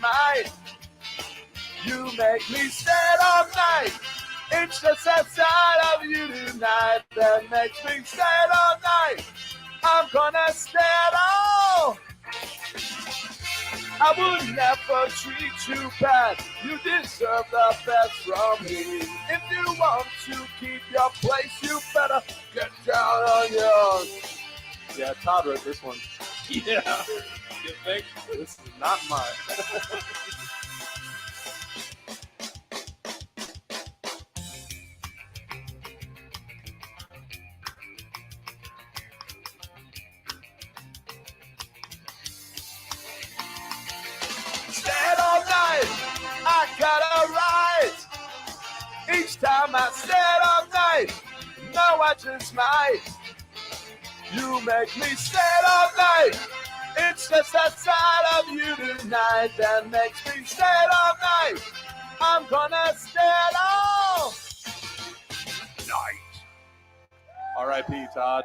mine. You make me stand all night. It's just that side of you tonight that makes me stand all night. I'm gonna stand all. I would never treat you bad. You deserve the best from me. If you want to keep your place, you better get down on yours. Yeah, Todd wrote this one. Yeah. You think? This is not mine. Stand all night, I got a right. Each time I stand all night, no, I just might. You make me stand all night. It's just that side of you tonight that makes me stand all night. I'm gonna stand all night. R.I.P. Todd.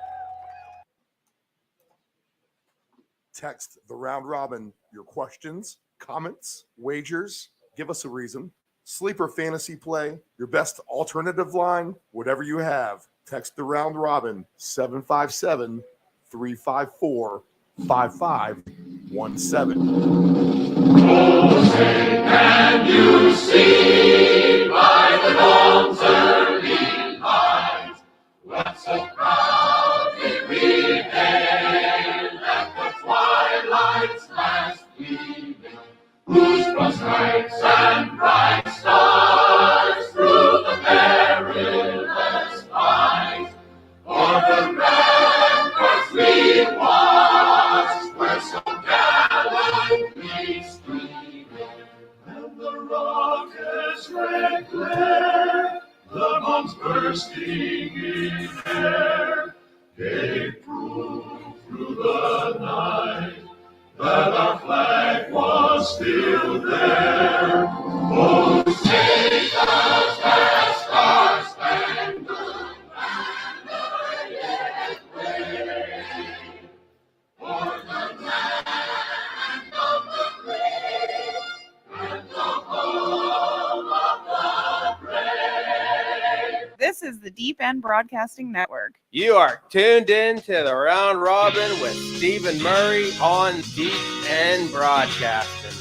Text the round robin your questions, comments, wagers. Give us a reason. Sleeper fantasy play, your best alternative line, whatever you have. Text the round robin 757-354-5517. Can you see by the dawn's early light what so proudly we hailed at the twilight's last gleaming, whose cross stripes and bright stars through the perilous fight o'er the ramparts we watched were so gallantly streaming, and the rocket's red glare, the bombs bursting in air, gave proof through the night that our flag was still there. Oh, take us that star-spangled banner yet wave, for the land of the brave and the home of the brave. This is the Deep End Broadcasting Network. You are tuned in to the Round Robin with Stephen Murray on Deep End Broadcasting.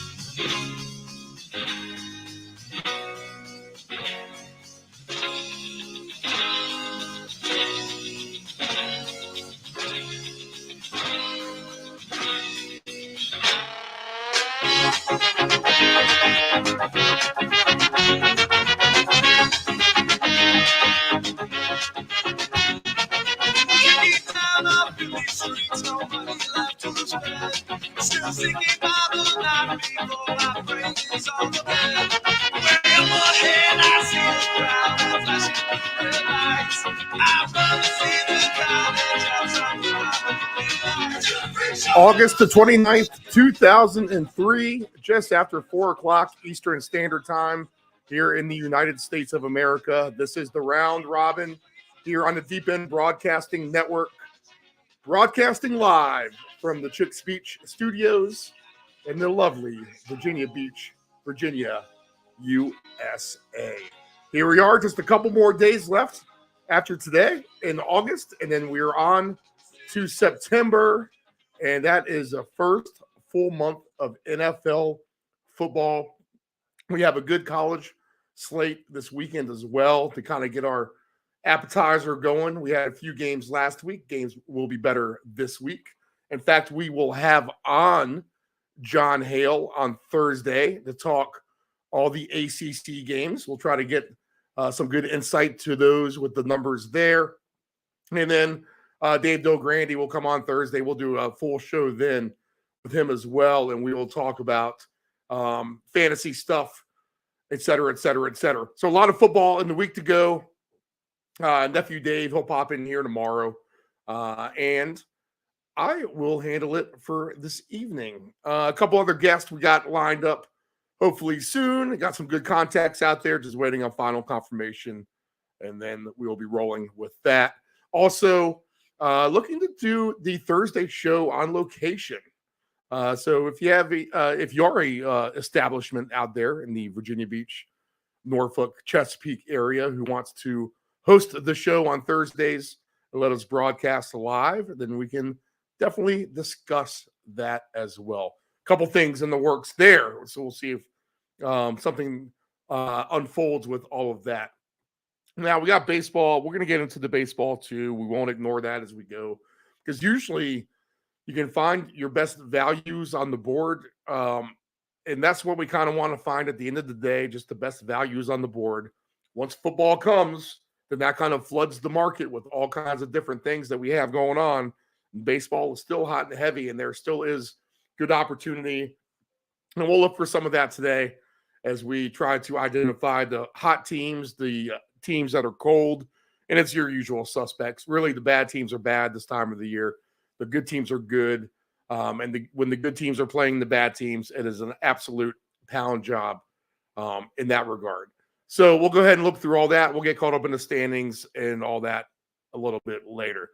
Still singing Bible night before my praises on the bed. Way overhead I see the crowd flashing through the lights. I'd rather see the crowd and jump some August the 29th, 2003, just after 4 o'clock Eastern Standard Time here in the United States of America. This is the Round Robin here on the Deep End Broadcasting Network, broadcasting live from the Chick Speech Studios in the lovely Virginia Beach, Virginia, USA. Here we are, just a couple more days left after today in August, and then we're on to September, and that is the first full month of NFL football. We have a good college slate this weekend as well to kind of get our appetizer going. We had a few games last week. Games will be better this week. In fact, we will have on John Hale on Thursday to talk all the ACC games. We'll try to get some good insight to those with the numbers there. And then Dave Grande will come on Thursday. We'll do a full show then with him as well, and we will talk about fantasy stuff, et cetera, et cetera, et cetera. So a lot of football in the week to go. Nephew Dave, he'll pop in here tomorrow. And I will handle it for this evening. A couple other guests we got lined up hopefully soon. Got some good contacts out there, just waiting on final confirmation. And then we will be rolling with that. Also, looking to do the Thursday show on location. So if you are a establishment out there in the Virginia Beach, Norfolk, Chesapeake area who wants to host the show on Thursdays and let us broadcast live, then we can definitely discuss that as well. A couple things in the works there. So we'll see if something unfolds with all of that. Now we got baseball. We're going to get into the baseball too. We won't ignore that as we go, because usually you can find your best values on the board. And that's what we kind of want to find at the end of the day, just the best values on the board. Once football comes, then that kind of floods the market with all kinds of different things that we have going on. Baseball is still hot and heavy, and there still is good opportunity. And we'll look for some of that today as we try to identify the hot teams, the teams that are cold, and it's your usual suspects. Really, the bad teams are bad this time of the year. The good teams are good. When the good teams are playing the bad teams, it is an absolute pound job in that regard. So we'll go ahead and look through all that. We'll get caught up in the standings and all that a little bit later.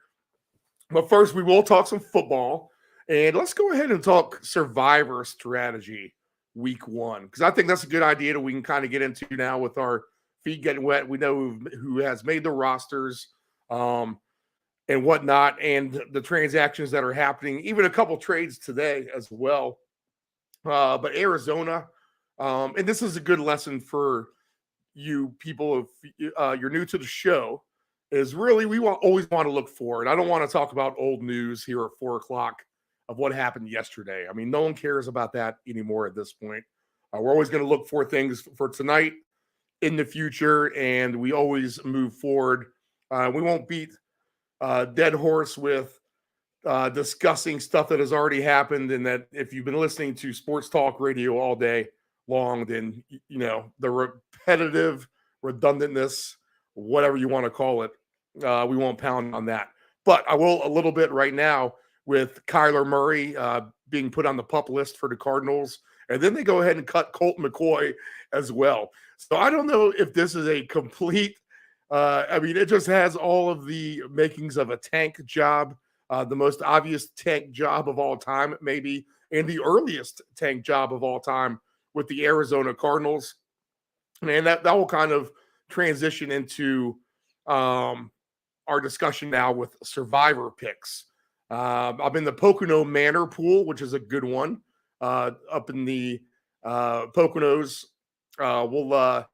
But first, we will talk some football. And let's go ahead and talk Survivor strategy week 1, because I think that's a good idea that we can kind of get into now with our feet getting wet. We know who has made the rosters. And whatnot, and the transactions that are happening, even a couple trades today as well. But Arizona, and this is a good lesson for you people if you're new to the show, is really we always want to look forward. I don't want to talk about old news here at 4 o'clock of what happened yesterday. I mean, no one cares about that anymore at this point. We're always going to look for things for tonight, in the future, and we always move forward. We won't beat dead horse with discussing stuff that has already happened, and that if you've been listening to sports talk radio all day long, then the repetitive redundantness, whatever you want to call it, we won't pound on that. But I will a little bit right now with Kyler Murray being put on the PUP list for the Cardinals, and then they go ahead and cut Colt McCoy as well. So I don't know if this is a complete it just has all of the makings of a tank job, the most obvious tank job of all time, maybe, and the earliest tank job of all time with the Arizona Cardinals. And that will kind of transition into our discussion now with Survivor picks. I'm in the Pocono Manor pool, which is a good one, up in the Poconos. We'll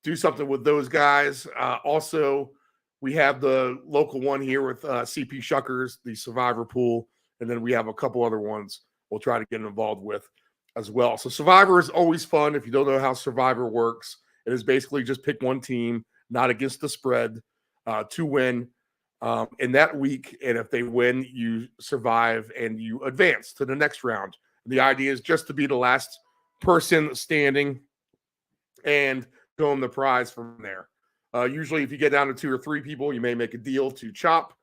do something with those guys. Also, we have the local one here with CP Shuckers, the Survivor pool, and then we have a couple other ones we'll try to get involved with as well. So Survivor is always fun. If you don't know how Survivor works, it is basically just pick one team, not against the spread, to win in that week. And if they win, you survive and you advance to the next round. The idea is just to be the last person standing and home the prize from there. Usually, if you get down to 2 or 3 people, you may make a deal to chop.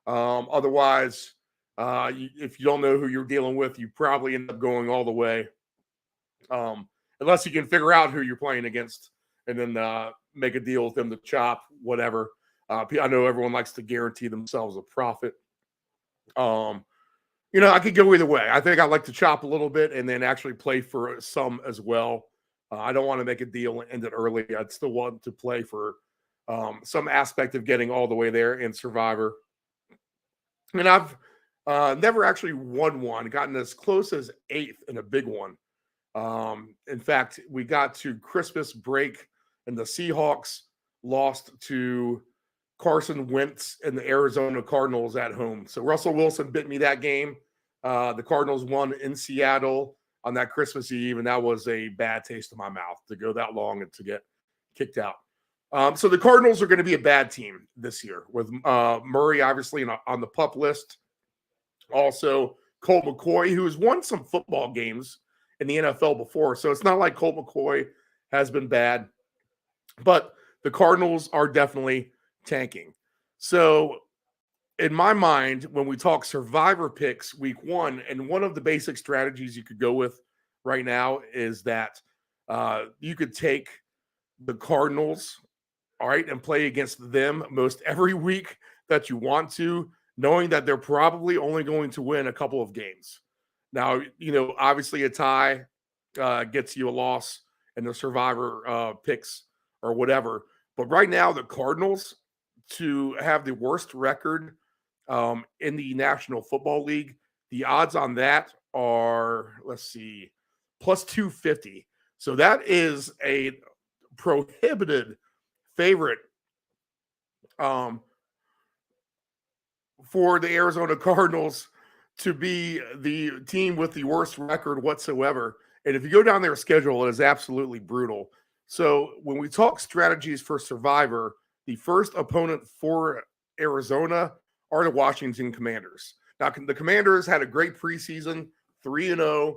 Otherwise, if you don't know who you're dealing with, you probably end up going all the way, unless you can figure out who you're playing against and then make a deal with them to chop, whatever. I know everyone likes to guarantee themselves a profit. I could go either way. I think I like to chop a little bit and then actually play for some as well. I don't want to make a deal and end it early. I'd still want to play for some aspect of getting all the way there in Survivor. And I've never actually won one, gotten as close as 8th in a big one. In fact, we got to Christmas break and the Seahawks lost to Carson Wentz and the Arizona Cardinals at home. So Russell Wilson bit me that game. The Cardinals won in Seattle on that Christmas Eve, and that was a bad taste in my mouth to go that long and to get kicked out. So the Cardinals are going to be a bad team this year with Murray, obviously, on the PUP list. Also, Colt McCoy, who has won some football games in the NFL before. So it's not like Colt McCoy has been bad. But the Cardinals are definitely tanking. So in my mind, when we talk Survivor picks week 1, and one of the basic strategies you could go with right now is that you could take the Cardinals, all right, and play against them most every week that you want to, knowing that they're probably only going to win a couple of games. Now, obviously a tie gets you a loss and the survivor picks or whatever. But right now, the Cardinals to have the worst record in the National Football League, the odds on that are, let's see, plus 250. So that is a prohibited favorite for the Arizona Cardinals to be the team with the worst record whatsoever. And if you go down their schedule, it is absolutely brutal. So when we talk strategies for Survivor, the first opponent for Arizona are the Washington Commanders. Now, the Commanders had a great preseason, 3-0.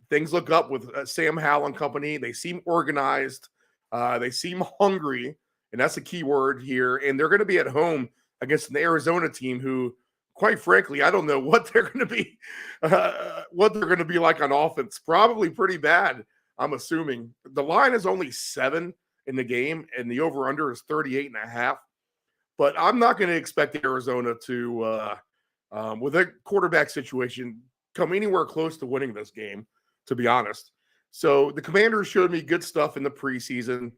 Things look up with Sam Howell and company. They seem organized. They seem hungry, and that's a key word here. And they're going to be at home against an Arizona team who, quite frankly, I don't know what they're going to be like on offense. Probably pretty bad, I'm assuming. The line is only 7 in the game, and the over-under is 38.5. But I'm not going to expect Arizona to, with a quarterback situation, come anywhere close to winning this game, to be honest. So the Commanders showed me good stuff in the preseason.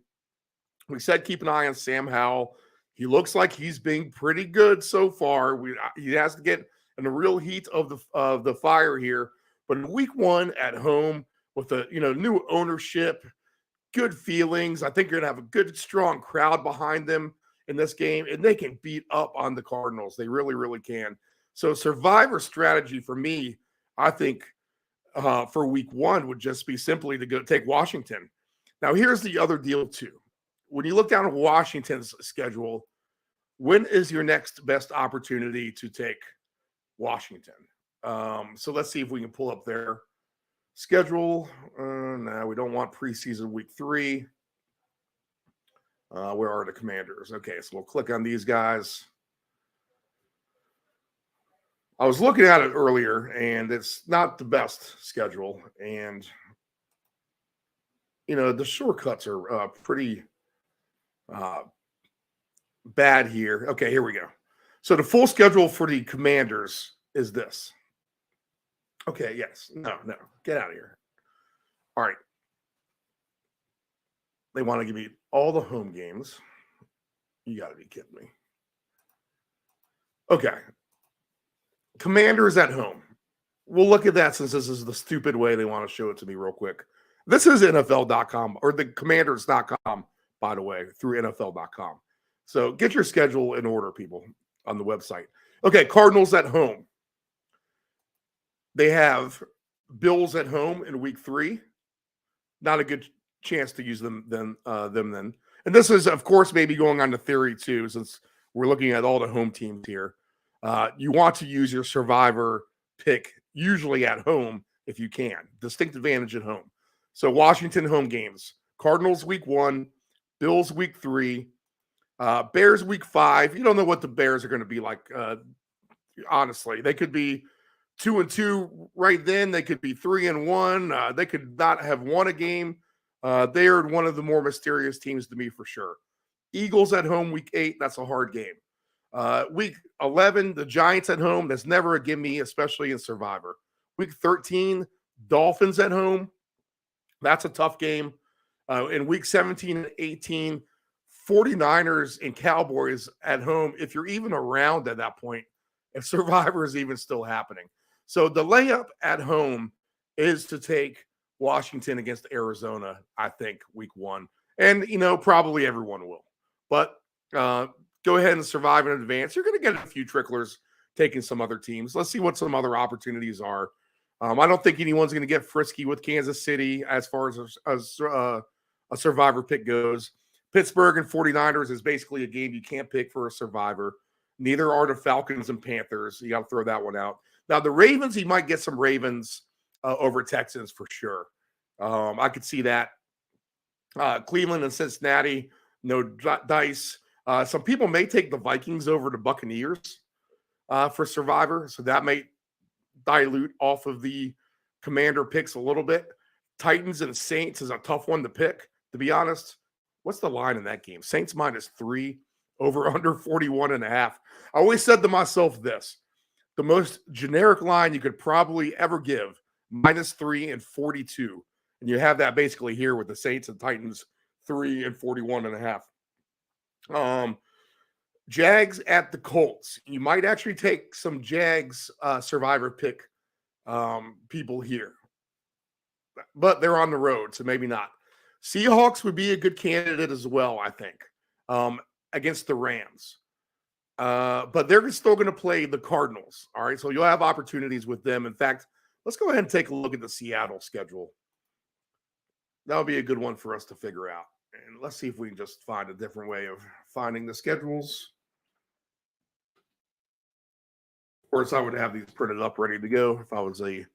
We said keep an eye on Sam Howell. He looks like he's being pretty good so far. He has to get in the real heat of the fire here. But in week 1 at home with a new ownership, good feelings, I think you're going to have a good, strong crowd behind them in this game, and they can beat up on the Cardinals. They really, really can. So survivor strategy for me, I think for week 1 would just be simply to go take Washington. Now, here's the other deal too. When you look down at Washington's schedule, when is your next best opportunity to take Washington? So let's see if we can pull up their schedule. No, we don't want preseason week 3. Where are the Commanders? Okay, so we'll click on these guys. I was looking at it earlier, and it's not the best schedule. And, the shortcuts are pretty bad here. Okay, here we go. So the full schedule for the Commanders is this. Okay, yes. No, get out of here. All right. They want to give me all the home games. You got to be kidding me. Okay. Commanders at home. We'll look at that since this is the stupid way they want to show it to me real quick. This is NFL.com or the Commanders.com, by the way, through NFL.com. So get your schedule in order, people, on the website. Okay, Cardinals at home. They have Bills at home in week 3. Not a good chance to use them then. And this is, of course, maybe going on to theory too, since we're looking at all the home teams here. You want to use your survivor pick usually at home if you can. Distinct advantage at home. So Washington home games. Cardinals week 1, Bills week 3, Bears week 5. You don't know what the Bears are going to be like. Honestly, they could be 2-2 right then. They could be 3-1. They could not have won a game. They are one of the more mysterious teams to me for sure. Eagles at home week 8. That's a hard game. Week 11, the Giants at home. That's never a gimme, especially in Survivor. Week 13, Dolphins at home. That's a tough game. In week 17 and 18, 49ers and Cowboys at home, if you're even around at that point, if Survivor is even still happening. So the layup at home is to take Washington against Arizona, I think, week 1. And, probably everyone will. But go ahead and survive in advance. You're going to get a few tricklers taking some other teams. Let's see what some other opportunities are. I don't think anyone's going to get frisky with Kansas City as far as a survivor pick goes. Pittsburgh and 49ers is basically a game you can't pick for a survivor. Neither are the Falcons and Panthers. You got to throw that one out. Now, the Ravens, you might get some Ravens over Texans for sure. I could see that. Cleveland and Cincinnati, no dice. Some people may take the Vikings over the Buccaneers for Survivor, so that may dilute off of the Commander picks a little bit. Titans and Saints is a tough one to pick, to be honest. What's the line in that game? Saints -3, over under 41.5. I always said to myself this. the most generic line you could probably ever give, -3 and 42. And you have that basically here with the Saints and Titans, 3 and 41.5. Jags at the Colts. You might actually take some Jags survivor pick people here, but they're on the road, so maybe not. Seahawks would be a good candidate as well, I think, against the Rams. But they're still going to play the Cardinals. All right, so you'll have opportunities with them. In fact, let's go ahead and take a look at the Seattle schedule. That'll be a good one for us to figure out. And let's see if we can just find a different way of finding the schedules. Of course, I would have these printed up ready to go if I was a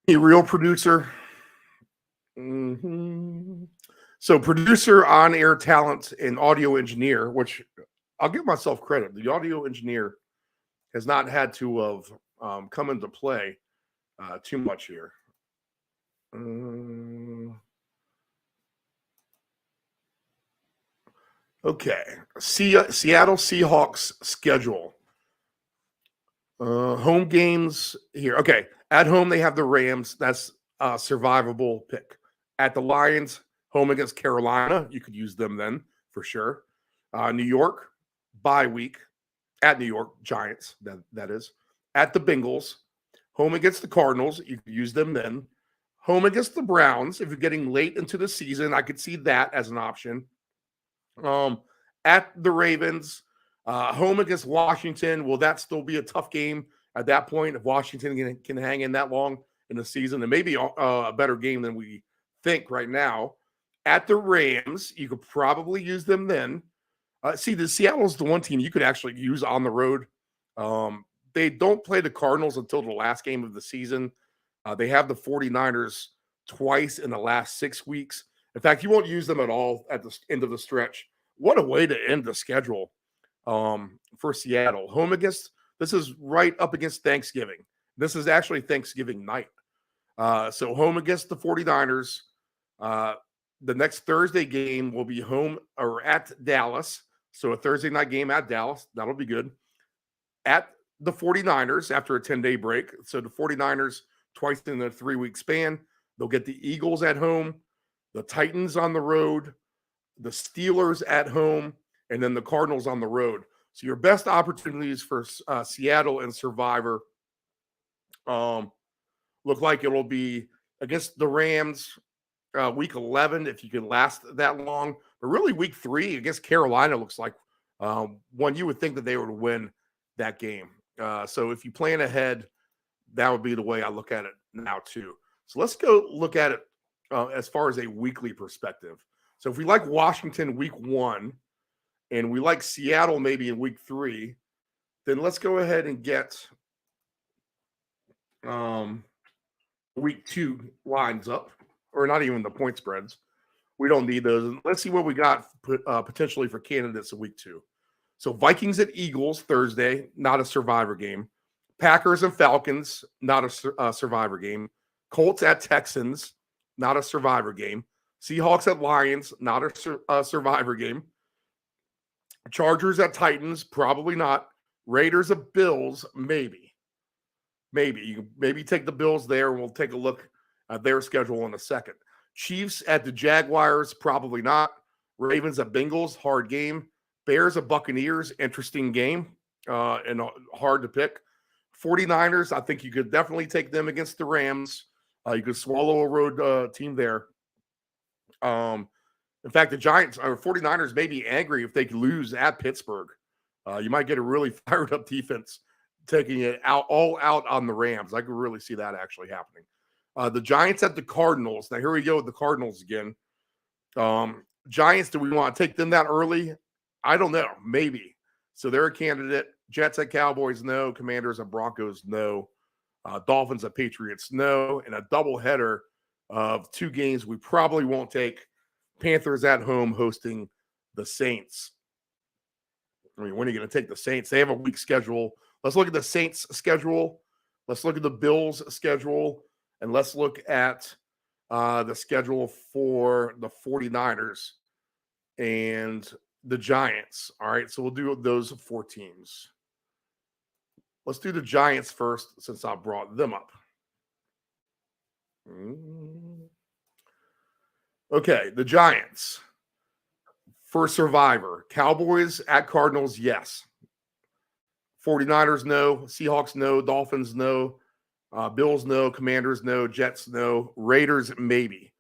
real producer. So producer, on-air talent, and audio engineer, which I'll give myself credit. The audio engineer has not had to have come into play too much here. Okay. Seattle Seahawks schedule. Home games here. Okay. At home, they have the Rams. That's a survivable pick. At the Lions, home against Carolina. You could use them then for sure. New York, bye week. At New York, Giants, that is. At the Bengals, home against the Cardinals. You could use them then. Home against the Browns. If you're getting late into the season, I could see that as an option. At the Ravens, home against Washington. Will that still be a tough game at that point if Washington can hang in that long in the season? And maybe a better game than we think right now. At the Rams, you could probably use them then. See, the Seattle's the one team you could actually use on the road. They don't play the Cardinals until the last game of the season. They have the 49ers twice in the last 6 weeks. In fact, you won't use them at all at the end of the stretch. What a way to end the schedule for Seattle. This is right up against Thanksgiving. This is actually Thanksgiving night. So home against the 49ers. The next Thursday game will be home or at Dallas. So a Thursday night game at Dallas. That'll be good. At the 49ers after a 10-day break. So the 49ers twice in a 3-week span. They'll get the Eagles at home, the Titans on the road, the Steelers at home, and then the Cardinals on the road. So your best opportunities for Seattle and Survivor look like it'll be against the Rams week 11, if you can last that long. But really week 3 against Carolina looks like one you would think that they would win that game. So if you plan ahead, that would be the way I look at it now too. So let's go look at it as far as a weekly perspective. So if we like Washington week 1 and we like Seattle maybe in week 3, then let's go ahead and get week 2 lines up, or not even the point spreads. We don't need those. Let's see what we got potentially for candidates in week 2. So Vikings at Eagles Thursday, not a survivor game. Packers and Falcons, not a survivor game. Colts at Texans, not a survivor game. Seahawks at Lions, not a survivor game. Chargers at Titans, probably not. Raiders at Bills, maybe. You maybe take the Bills there, and we'll take a look at their schedule in a second. Chiefs at the Jaguars, probably not. Ravens at Bengals, hard game. Bears at Buccaneers, interesting game and hard to pick. 49ers, I think you could definitely take them against the Rams. You could swallow a road team there. In fact, the Giants or 49ers may be angry if they lose at Pittsburgh. You might get a really fired up defense taking it all out on the Rams. I could really see that actually happening. The Giants at the Cardinals. Now, here we go with the Cardinals again. Giants, do we want to take them that early? I don't know. Maybe. So they're a candidate. Jets at Cowboys, no. Commanders at Broncos, no. Dolphins at Patriots, no. And a doubleheader of 2 games we probably won't take. Panthers at home hosting the Saints. I mean, when are you going to take the Saints? They have a weak schedule. Let's look at the Saints schedule. Let's look at the Bills schedule. And let's look at the schedule for the 49ers and the Giants. All right, so we'll do those 4 teams. Let's do the Giants first since I brought them up. Okay, the Giants. For Survivor, Cowboys at Cardinals, yes. 49ers, no. Seahawks, no. Dolphins, no. Bills, no. Commanders, no. Jets, no. Raiders, maybe.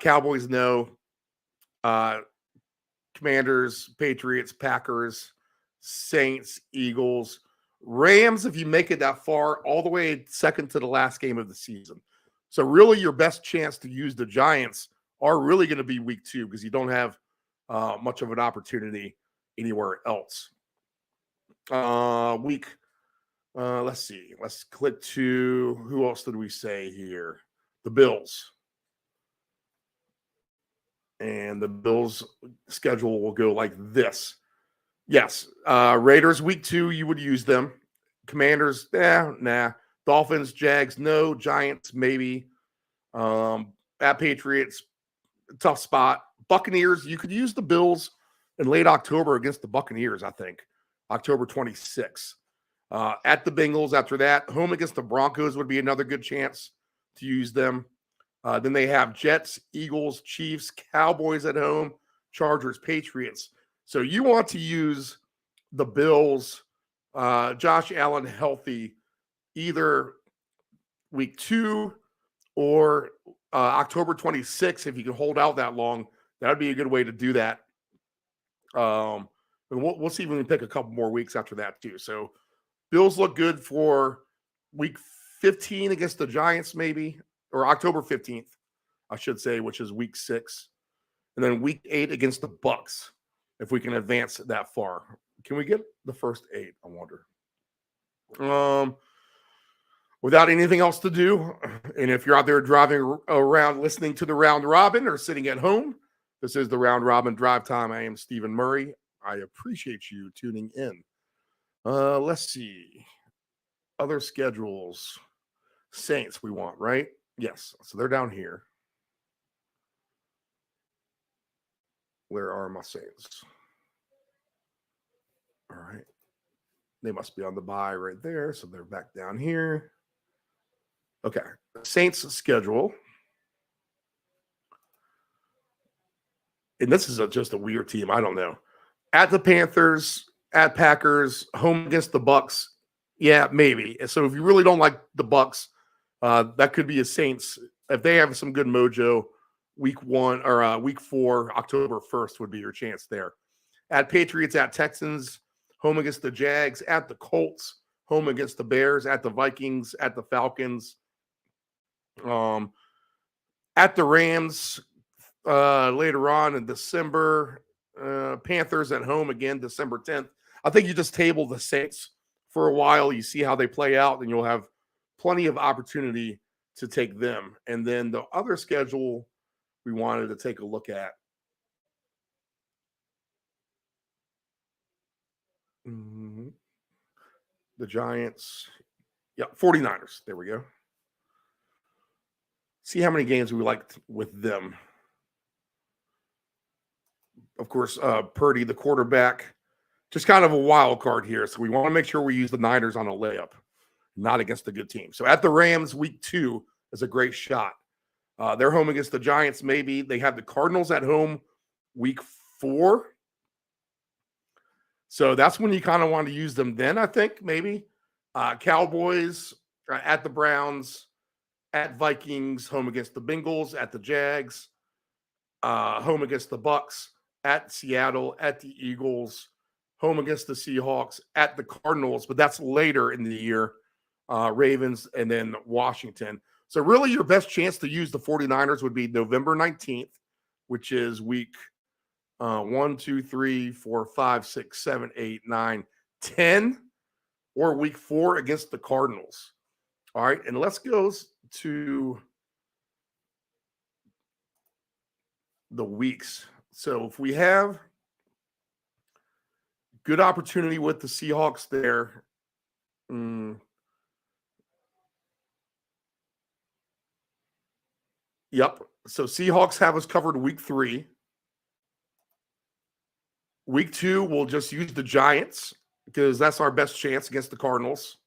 Cowboys, no. Commanders, Patriots, Packers, Saints, Eagles, Rams, if you make it that far, all the way second to the last game of the season. So really your best chance to use the Giants are really going to be week 2 because you don't have much of an opportunity anywhere else. Let's see. Let's click to, who else did we say here? The Bills. And the Bills' schedule will go like this. Yes, Raiders week 2, you would use them. Commanders, nah. Dolphins, Jags, no. Giants, maybe. At Patriots, tough spot. Buccaneers, you could use the Bills in late October against the Buccaneers, I think. October 26th. At the Bengals after that. Home against the Broncos would be another good chance to use them. Then they have Jets, Eagles, Chiefs, Cowboys at home, Chargers, Patriots. So you want to use the Bills, Josh Allen healthy, either week 2 or October 26th. If you can hold out that long, that would be a good way to do that. And we'll see when we pick a couple more weeks after that too. So Bills look good for week 15 against the Giants, maybe, or October 15th, I should say, which is week 6. And then week 8 against the Bucs, if we can advance that far. Can we get the first 8, I wonder? Without anything else to do, and if you're out there driving around listening to the Round Robin or sitting at home, this is the Round Robin Drive Time. I am Stephen Murray. I appreciate you tuning in. Let's see. Other schedules. Saints we want, right? Yes. So they're down here. Where are my Saints? All right. They must be on the bye right there. So they're back down here. Okay. Saints schedule. And this is just a weird team. I don't know. At the Panthers, at Packers, home against the Bucs. Yeah, maybe. So if you really don't like the Bucs, that could be a Saints. If they have some good mojo, week 1 or week 4, October 1st would be your chance there. At Patriots, at Texans, home against the Jags, at the Colts, home against the Bears, at the Vikings, at the Falcons, at the Rams later on in December, Panthers at home again, December 10th. I think you just table the Saints for a while. You see how they play out, and you'll have plenty of opportunity to take them. And then the other schedule we wanted to take a look at. The Giants. Yeah, 49ers. There we go. See how many games we liked with them. Of course, Purdy, the quarterback, just kind of a wild card here. So we want to make sure we use the Niners on a layup, not against a good team. So at the Rams, week 2 is a great shot. They're home against the Giants, maybe. They have the Cardinals at home week 4. So that's when you kind of want to use them then, I think, maybe. Cowboys at the Browns, at Vikings, home against the Bengals, at the Jags, home against the Bucs, at Seattle, at the Eagles, home against the Seahawks, at the Cardinals, but that's later in the year, Ravens, and then Washington. So really your best chance to use the 49ers would be November 19th, which is week 1, 2, 3, 4, 5, 6, 7, 8, 9, 10, or week 4 against the Cardinals. All right, and let's go to the weeks. So if we have good opportunity with the Seahawks there, yep. So Seahawks have us covered week 3. Week 2, we'll just use the Giants. because that's our best chance against the Cardinals.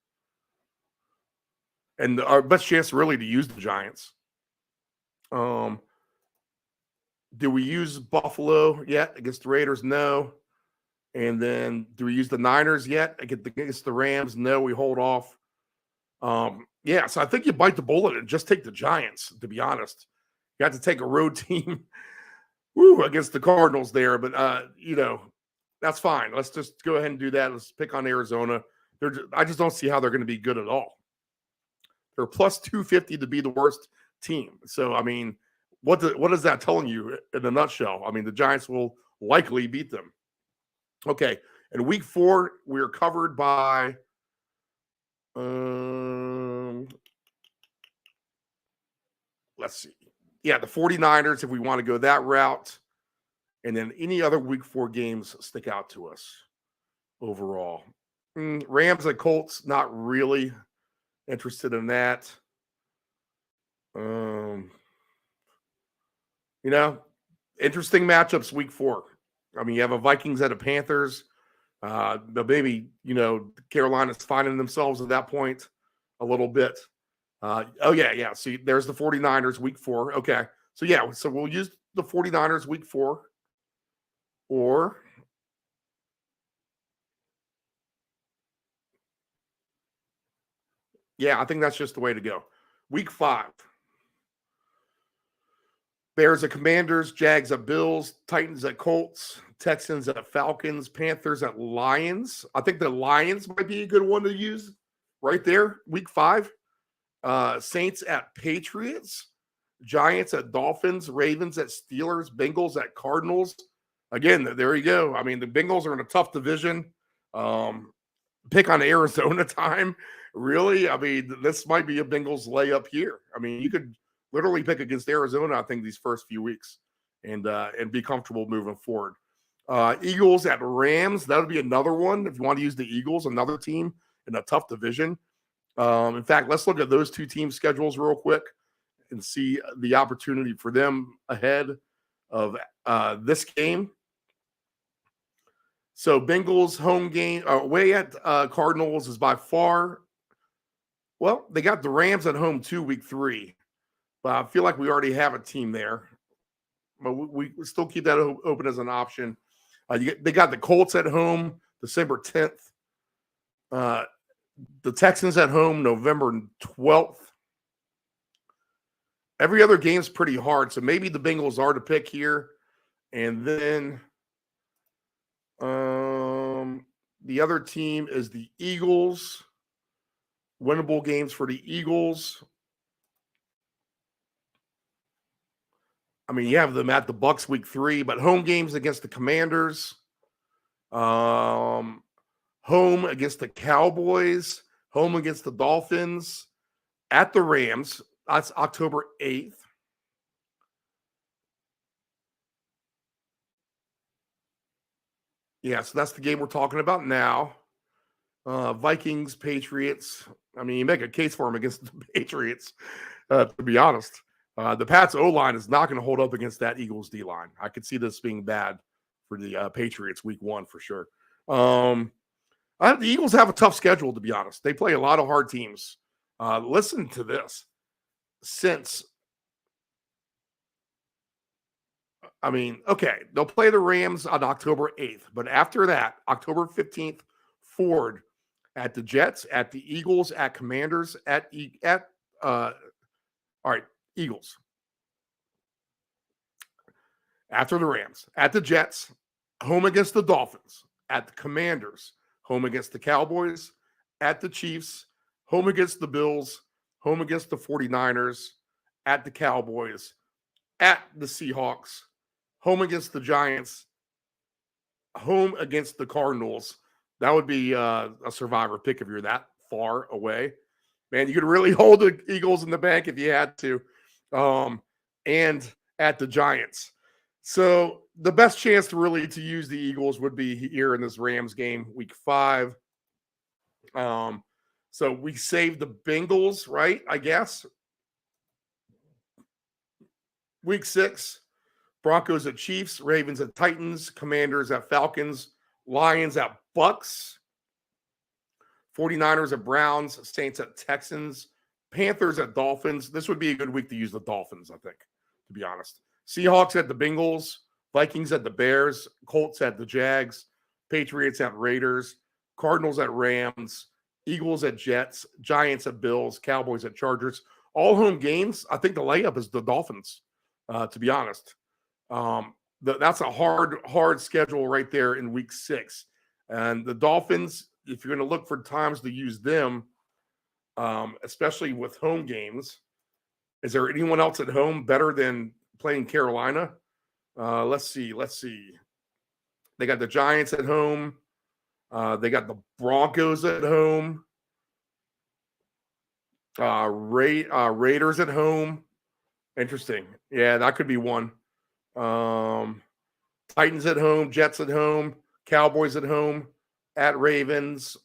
And our best chance really to use the Giants. Do we use Buffalo yet against the Raiders? No. And then do we use the Niners yet against the Rams? No, we hold off. Yeah, so I think you bite the bullet and just take the Giants, to be honest. You have to take a road team against the Cardinals there, but, that's fine. Let's just go ahead and do that. Let's pick on Arizona. I just don't see how they're going to be good at all. They're plus 250 to be the worst team. So, I mean, what is that telling you in a nutshell? I mean, the Giants will likely beat them. Okay, in week 4, we're covered by let's see. Yeah, the 49ers, if we want to go that route. And then any other week 4 games stick out to us overall. Rams and Colts, not really interested in that. Interesting matchups week 4. I mean, you have a Vikings at a Panthers. But maybe, Carolina's finding themselves at that point a little bit. Yeah. See, there's the 49ers week 4. Okay. So we'll use the 49ers week 4. Or I think that's just the way to go. Week 5. Bears at Commanders, Jags at Bills, Titans at Colts, Texans at Falcons, Panthers at Lions. I think the Lions might be a good one to use right there. Week 5. Saints at Patriots, Giants at Dolphins, Ravens at Steelers, Bengals at Cardinals. Again, there you go. I mean, the Bengals are in a tough division. Pick on Arizona time. Really? I mean, this might be a Bengals layup here. I mean, you could literally pick against Arizona, I think, these first few weeks and be comfortable moving forward. Eagles at Rams. That would be another one. If you want to use the Eagles, another team in a tough division. In fact, let's look at those two teams' schedules real quick and see the opportunity for them ahead of this game. So Bengals home game away at Cardinals is by far. Well, they got the Rams at home too, week 3. But I feel like we already have a team there. But we still keep that open as an option. They got the Colts at home December 10th. The Texans at home November 12th. Every other game's pretty hard, so maybe the Bengals are to pick here. And then the other team is the Eagles. Winnable games for the Eagles. I mean, you have them at the Bucs week 3, but home games against the Commanders. Home against the Cowboys. Home against the Dolphins. At the Rams. That's October 8th. Yeah, so that's the game we're talking about now. Vikings, Patriots. I mean, you make a case for them against the Patriots, to be honest. The Pats O-line is not going to hold up against that Eagles D-line. I could see this being bad for the Patriots week 1 for sure. The Eagles have a tough schedule, to be honest. They play a lot of hard teams. Listen to this. They'll play the Rams on October 8th, but after that, October 15th, forward at the Jets, at the Eagles, at Commanders, Eagles. After the Rams, at the Jets, home against the Dolphins, at the Commanders, home against the Cowboys, at the Chiefs, home against the Bills, home against the 49ers, at the Cowboys, at the Seahawks, home against the Giants, home against the Cardinals. That would be a survivor pick if you're that far away. Man, you could really hold the Eagles in the bank if you had to. And at the Giants. So the best chance to use the Eagles would be here in this Rams game, week 5. So we saved the Bengals, right? I guess. Week 6, Broncos at Chiefs, Ravens at Titans, Commanders at Falcons, Lions at Bucks. 49ers at Browns, Saints at Texans, Panthers at Dolphins. This would be a good week to use the Dolphins, I think, to be honest. Seahawks at the Bengals, Vikings at the Bears, Colts at the Jags, Patriots at Raiders, Cardinals at Rams, Eagles at Jets, Giants at Bills, Cowboys at Chargers. All home games. I think the layup is the Dolphins, to be honest. That's a hard schedule right there in week 6. And the Dolphins, if you're going to look for times to use them, especially with home games, is there anyone else at home better than playing Carolina? Let's see. They got the Giants at home. They got the Broncos at home. Raiders at home. Interesting. Yeah, that could be one. Titans at home, Jets at home, Cowboys at home, at Ravens.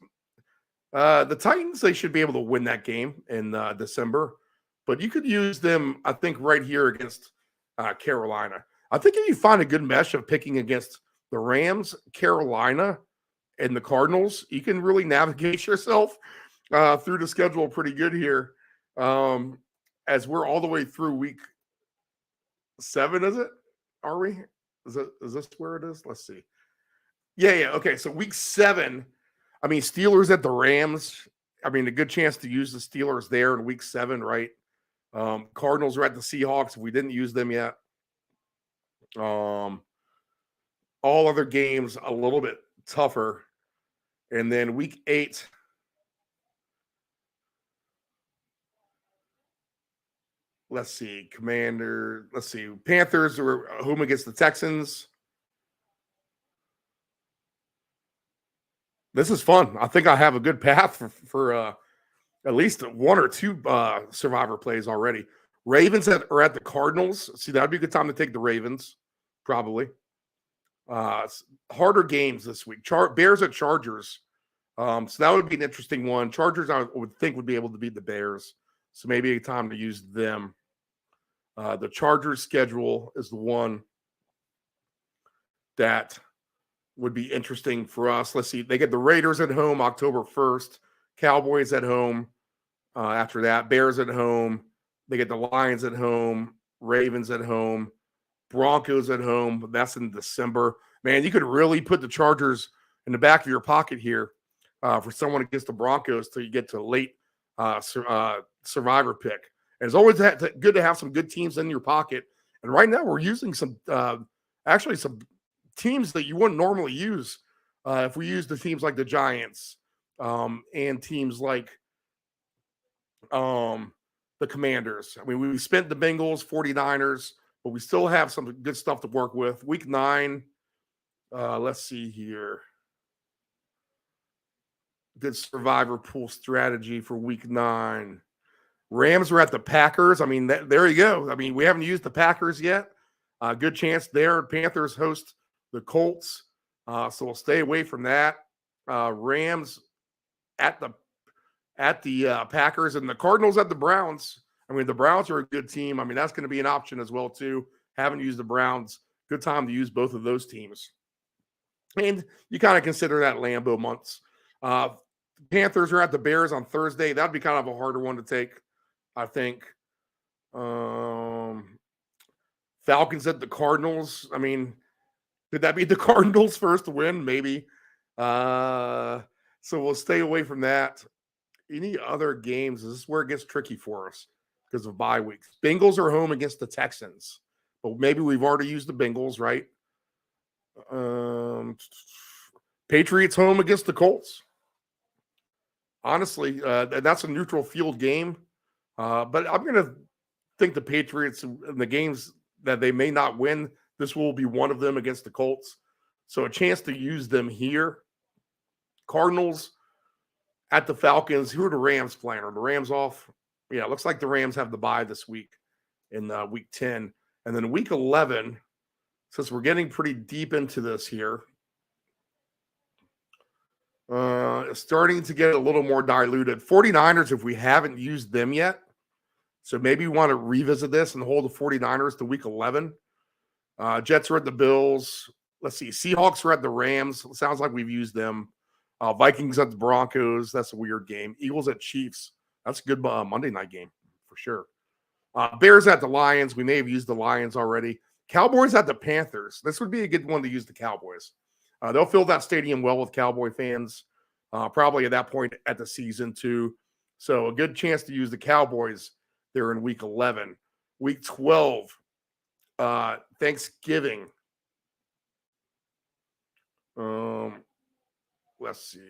The Titans, they should be able to win that game in December. But you could use them, I think, right here against Carolina. I think if you find a good mesh of picking against the Rams, Carolina, and the Cardinals, you can really navigate yourself through the schedule pretty good here. As we're all the way through week 7, is it? Are we? Is this where it is? Let's see. Yeah. Okay, so week 7, I mean, Steelers at the Rams. I mean, a good chance to use the Steelers there in week 7, right? Cardinals are at the Seahawks. We didn't use them yet. All other games a little bit tougher. And then week 8, let's see, Panthers are home against the Texans. This is fun. I think I have a good path for at least 1 or 2 survivor plays already. Ravens are at the Cardinals. See, that would be a good time to take the Ravens, probably. Harder games this week. Bears at Chargers. So that would be an interesting one. Chargers, I would think, would be able to beat the Bears. So maybe a time to use them. The Chargers schedule is the one that would be interesting for us. Let's see. They get the Raiders at home October 1st. Cowboys at home after that. Bears at home. They get the Lions at home. Ravens at home. Broncos at home. That's in December. Man, you could really put the Chargers in the back of your pocket here for someone against the Broncos till you get to late survivor pick. And it's always good to have some good teams in your pocket. And right now we're using some teams that you wouldn't normally use if we use the teams like the Giants and teams like the Commanders. I mean, we spent the Bengals, 49ers, but we still have some good stuff to work with. Week 9, let's see here. Good survivor pool strategy for week 9. Rams are at the Packers. I mean, there you go. I mean, we haven't used the Packers yet. Good chance there. Panthers host the Colts, so we'll stay away from that. Rams at the Packers, and the Cardinals at the Browns. I mean, the Browns are a good team. I mean, that's going to be an option as well too. Haven't used the Browns. Good time to use both of those teams. And you kind of consider that Lambeau months. Panthers are at the Bears on Thursday. That'd be kind of a harder one to take, I think. Falcons at the Cardinals. I mean, could that be the Cardinals' first win? Maybe. So we'll stay away from that. Any other games? This is where it gets tricky for us because of bye weeks. Bengals are home against the Texans, but maybe we've already used the Bengals, right? Patriots home against the Colts. Honestly, that's a neutral field game. But I'm going to think the Patriots in the games that they may not win, this will be one of them against the Colts. So a chance to use them here. Cardinals at the Falcons. Who are the Rams playing? Are the Rams off? Yeah, it looks like the Rams have the bye this week in week 10. And then week 11, since we're getting pretty deep into this here, starting to get a little more diluted. 49ers, if we haven't used them yet. So maybe we want to revisit this and hold the 49ers to week 11. Jets are at the Bills. Let's see. Seahawks are at the Rams. It sounds like we've used them. Vikings at the Broncos. That's a weird game. Eagles at Chiefs. That's a good Monday night game for sure. Bears at the Lions. We may have used the Lions already. Cowboys at the Panthers. This would be a good one to use the Cowboys. They'll fill that stadium well with Cowboy fans, probably at that point at the season too. So a good chance to use the Cowboys there in week 11. Week 12, Thanksgiving. Let's see.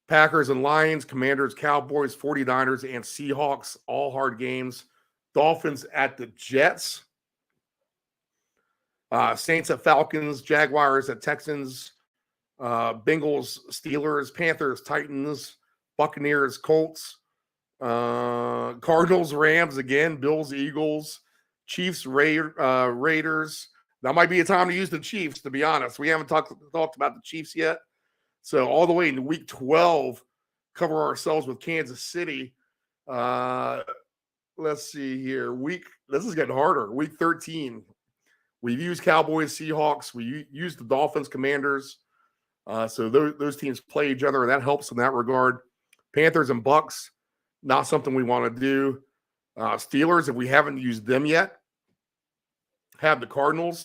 Packers and Lions, Commanders, Cowboys, 49ers, and Seahawks, all hard games. Dolphins at the Jets. Saints at Falcons, Jaguars at Texans, Bengals, Steelers, Panthers, Titans, Buccaneers, Colts, Cardinals, Rams again, Bills, Eagles, Chiefs, Raiders. That might be a time to use the Chiefs, to be honest. We haven't talked about the Chiefs yet. So all the way into week 12, cover ourselves with Kansas City. Let's see here. This is getting harder. Week 13. We've used Cowboys, Seahawks. We used the Dolphins, Commanders. So those teams play each other, and that helps in that regard. Panthers and Bucks, not something we want to do. Steelers, if we haven't used them yet. Have the Cardinals.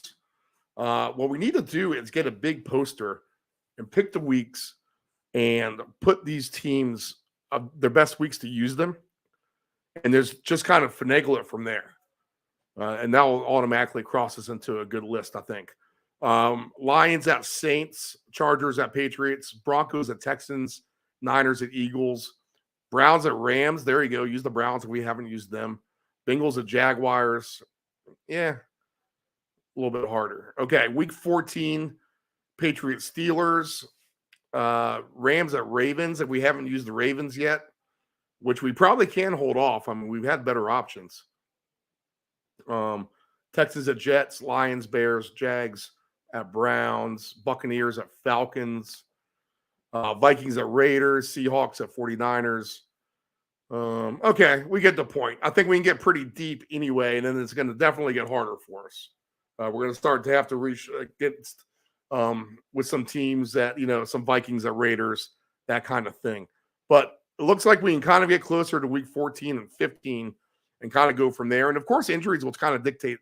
What we need to do is get a big poster and pick the weeks and put these teams their best weeks to use them. And there's just kind of finagle it from there. And that will automatically cross us into a good list, I think. Lions at Saints, Chargers at Patriots, Broncos at Texans, Niners at Eagles, Browns at Rams. There you go. Use the Browns if we haven't used them. Bengals at Jaguars. Yeah, a little bit harder. Okay, week 14, Patriots, Steelers, Rams at Ravens if we haven't used the Ravens yet, which we probably can hold off. I mean, we've had better options. Texans at Jets, Lions, Bears, Jags at Browns, Buccaneers at Falcons, Vikings at Raiders, Seahawks at 49ers. Okay, we get the point. I think we can get pretty deep anyway, and then it's going to definitely get harder for us. We're going to start to have to reach against with some teams that, some Vikings at Raiders, that kind of thing. But it looks like we can kind of get closer to week 14 and 15 and kind of go from there. And, of course, injuries will kind of dictate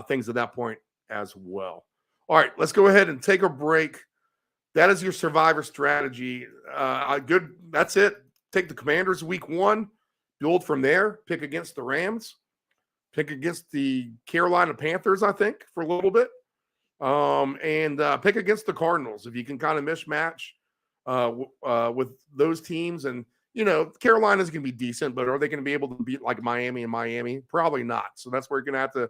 things at that point as well. All right, let's go ahead and take a break. That is your survivor strategy. Good. That's it. Take the Commanders week 1, build from there, pick against the Rams, pick against the Carolina Panthers, I think, for a little bit, and pick against the Cardinals. If you can kind of mismatch with those teams. And, Carolina's going to be decent, but are they going to be able to beat like Miami and Miami? Probably not. So that's where you're going to have to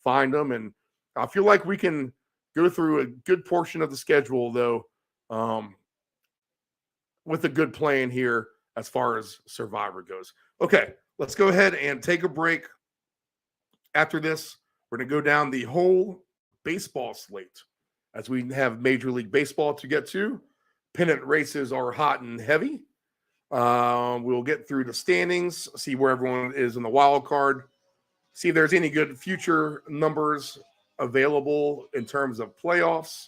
find them. And I feel like we can go through a good portion of the schedule, though, with a good plan here as far as Survivor goes. Okay, let's go ahead and take a break. After this, we're going to go down the whole baseball slate as we have Major League Baseball to get to. Pennant races are hot and heavy. We'll get through the standings, see where everyone is in the wild card, see if there's any good future numbers available in terms of playoffs.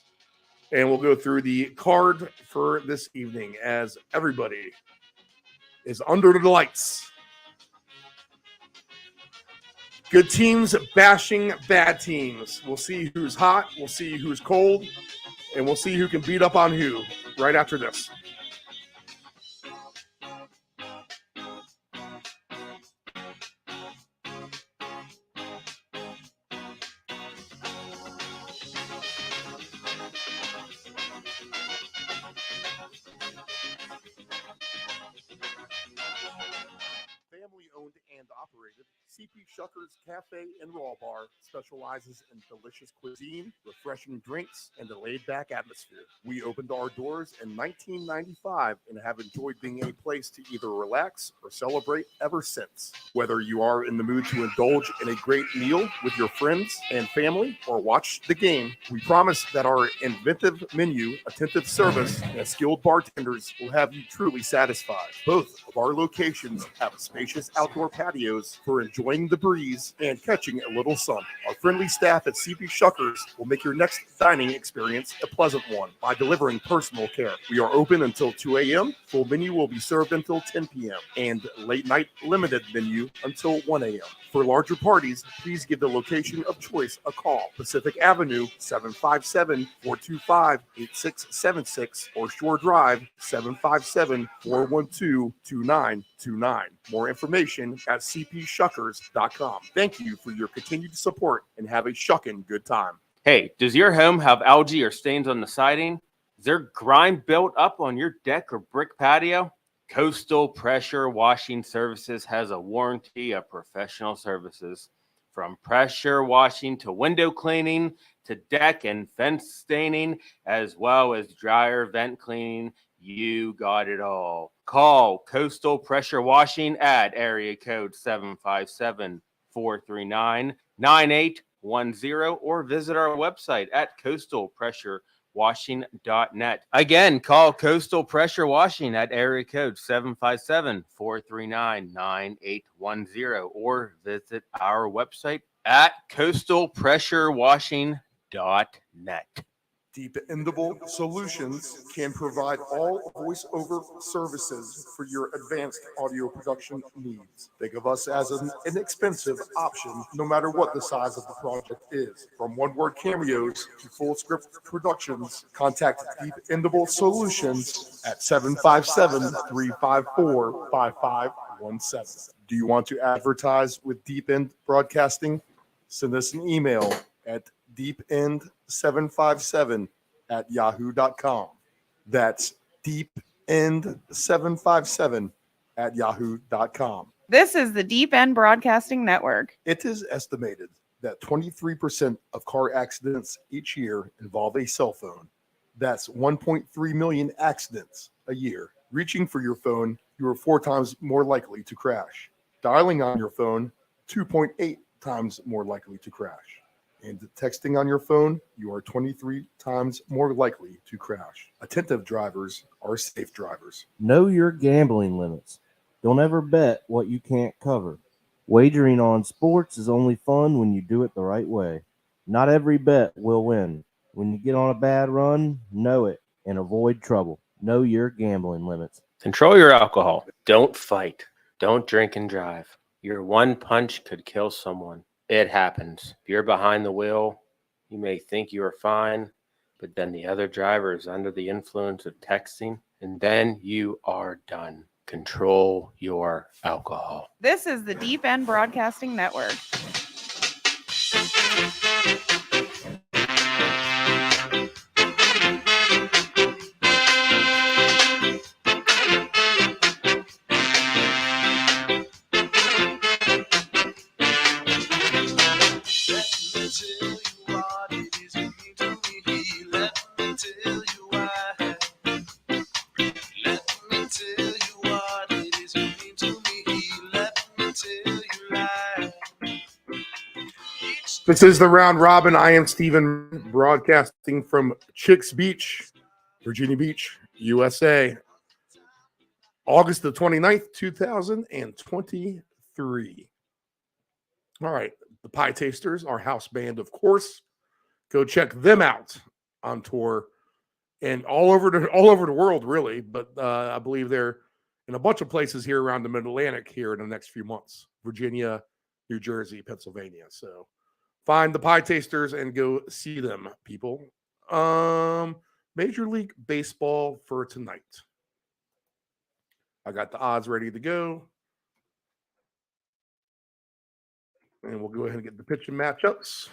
And we'll go through the card for this evening as everybody is under the lights. Good teams bashing bad teams. We'll see who's hot, we'll see who's cold, and we'll see who can beat up on who right after this. Family-owned and operated, CP Shucker's Cafe and Raw Bar specializes in delicious cuisine, refreshing drinks, and a laid-back atmosphere. We opened our doors in 1995 and have enjoyed being a place to either relax or celebrate ever since. Whether you are in the mood to indulge in a great meal with your friends and family or watch the game, we promise that our inventive menu, attentive service, and skilled bartenders will have you truly satisfied. Both of our locations have spacious outdoor patios for enjoyment enjoying the breeze and catching a little sun. Our friendly staff at CP Shuckers will make your next dining experience a pleasant one by delivering personal care. We are open until 2 a.m. Full menu will be served until 10 p.m. and late night limited menu until 1 a.m. For larger parties, please give the location of choice a call. Pacific Avenue, 757-425-8676 or Shore Drive, 757-412-2929. More information at cpshuckers.com. Thank you for your continued support and have a shuckin' good time. Hey, does your home have algae or stains on the siding? Is there grime built up on your deck or brick patio? Coastal Pressure Washing Services has a warranty of professional services. From pressure washing to window cleaning to deck and fence staining, as well as dryer vent cleaning, you got it all. Call Coastal Pressure Washing at area code 757-439-9810 or visit our website at coastalpressurewashing.net. Again, call Coastal Pressure Washing at area code 757-439-9810 or visit our website at coastalpressurewashing.net. Dependable Solutions can provide all voiceover services for your advanced audio production needs. Think of us as an inexpensive option, no matter what the size of the project is. From one-word cameos to full script productions, contact Dependable Solutions at 757-354-5517. Do you want to advertise with Deep End Broadcasting? Send us an email at deepend757@yahoo.com. That's deepend757@yahoo.com. This is the Deep End Broadcasting Network. It is estimated that 23% of car accidents each year involve a cell phone. That's 1.3 million accidents a year. Reaching for your phone, you are 4 times more likely to crash. Dialing on your phone, 2.8 times more likely to crash. And texting on your phone, you are 23 times more likely to crash. Attentive drivers are safe drivers. Know your gambling limits. Don't ever bet what you can't cover. Wagering on sports is only fun when you do it the right way. Not every bet will win. When you get on a bad run, know it and avoid trouble. Know your gambling limits. Control your alcohol. Don't fight. Don't drink and drive. Your one punch could kill someone. It happens. If you're behind the wheel, you may think you are fine, but then the other driver is under the influence of texting, and then you are done. Control your alcohol. This is the Deep End Broadcasting Network. This is the Round Robin. I am Stephen, broadcasting from Chicks Beach, Virginia Beach, USA. August the 29th, 2023. All right. The Pietasters, our house band, of course. Go check them out on tour and all over the world, really. But I believe they're in a bunch of places here around the Mid-Atlantic here in the next few months. Virginia, New Jersey, Pennsylvania. So find the Pietasters and go see them, people. Major League Baseball for tonight. I got the odds ready to go. And we'll go ahead and get the pitching matchups.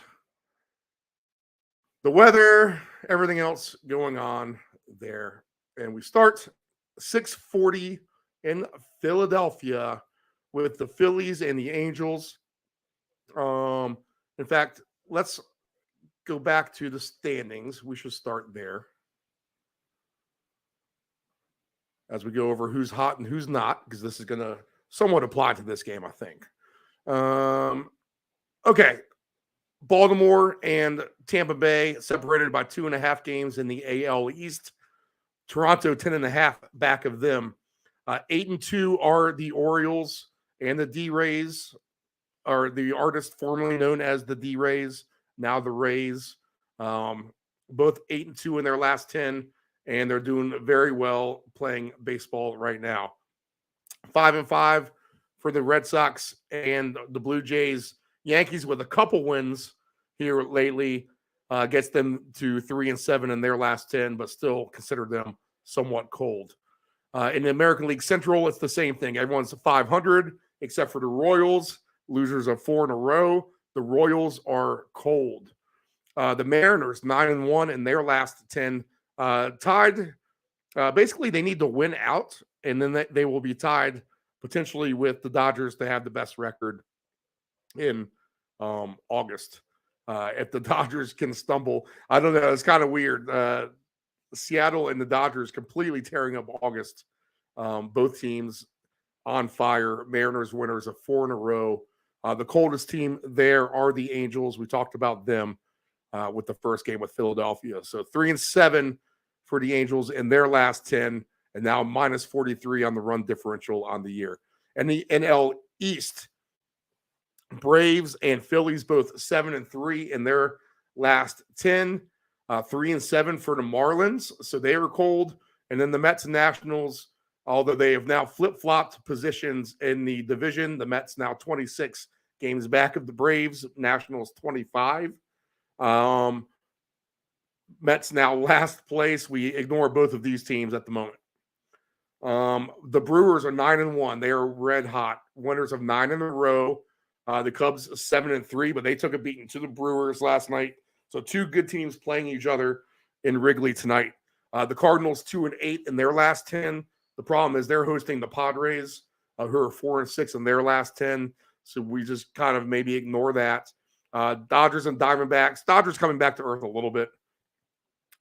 The weather, everything else going on there. And we start 6:40 in Philadelphia with the Phillies and the Angels. In fact, let's go back to the standings. We should start there as we go over who's hot and who's not, because this is going to somewhat apply to this game, I think. Okay. Baltimore and Tampa Bay separated by 2.5 games in the AL East. Toronto 10.5 back of them. 8-2 are the Orioles and the D-Rays. are the artist formerly known as the D-Rays, now the Rays. Both 8-2 in their last 10, and they're doing very well playing baseball right now. 5-5 for the Red Sox and the Blue Jays. Yankees with a couple wins here lately gets them to 3-7 in their last 10, but still consider them somewhat cold. In the American League Central, it's the same thing. Everyone's 500 except for the Royals. Losers of 4 in a row. The Royals are cold. The Mariners 9-1 in their last 10, tied. Basically, they need to win out, and then they will be tied potentially with the Dodgers to have the best record in August. If the Dodgers can stumble, I don't know. It's kind of weird. Seattle and the Dodgers completely tearing up August. Both teams on fire. Mariners winners of 4 in a row. The coldest team there are the Angels. We talked about them with the first game with Philadelphia. So 3-7 for the Angels in their last 10, and now minus 43 on the run differential on the year. And the NL East, Braves and Phillies both 7-3 in their last 10. 3-7 for the Marlins, so they were cold. And then the Mets and Nationals, although they have now flip-flopped positions in the division, the Mets now 26 games back of the Braves, Nationals 25. Mets now last place. We ignore both of these teams at the moment. The Brewers are 9-1. They are red hot. Winners of 9 in a row. The Cubs 7-3, but they took a beating to the Brewers last night. So 2 good teams playing each other in Wrigley tonight. The Cardinals 2-8 in their last 10. The problem is they're hosting the Padres, who are 4-6 in their last 10. So we just kind of maybe ignore that. Dodgers and Diamondbacks. Dodgers coming back to earth a little bit,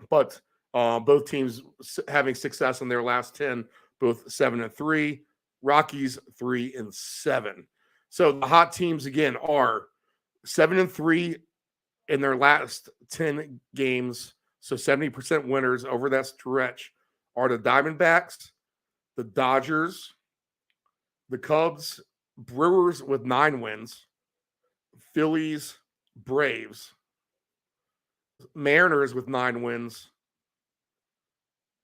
but both teams having success in their last 10, both 7-3. Rockies 3-7. So the hot teams again are 7-3 in their last 10 games. So 70% winners over that stretch are the Diamondbacks, the Dodgers, the Cubs, Brewers with 9 wins, Phillies, Braves, Mariners with 9 wins,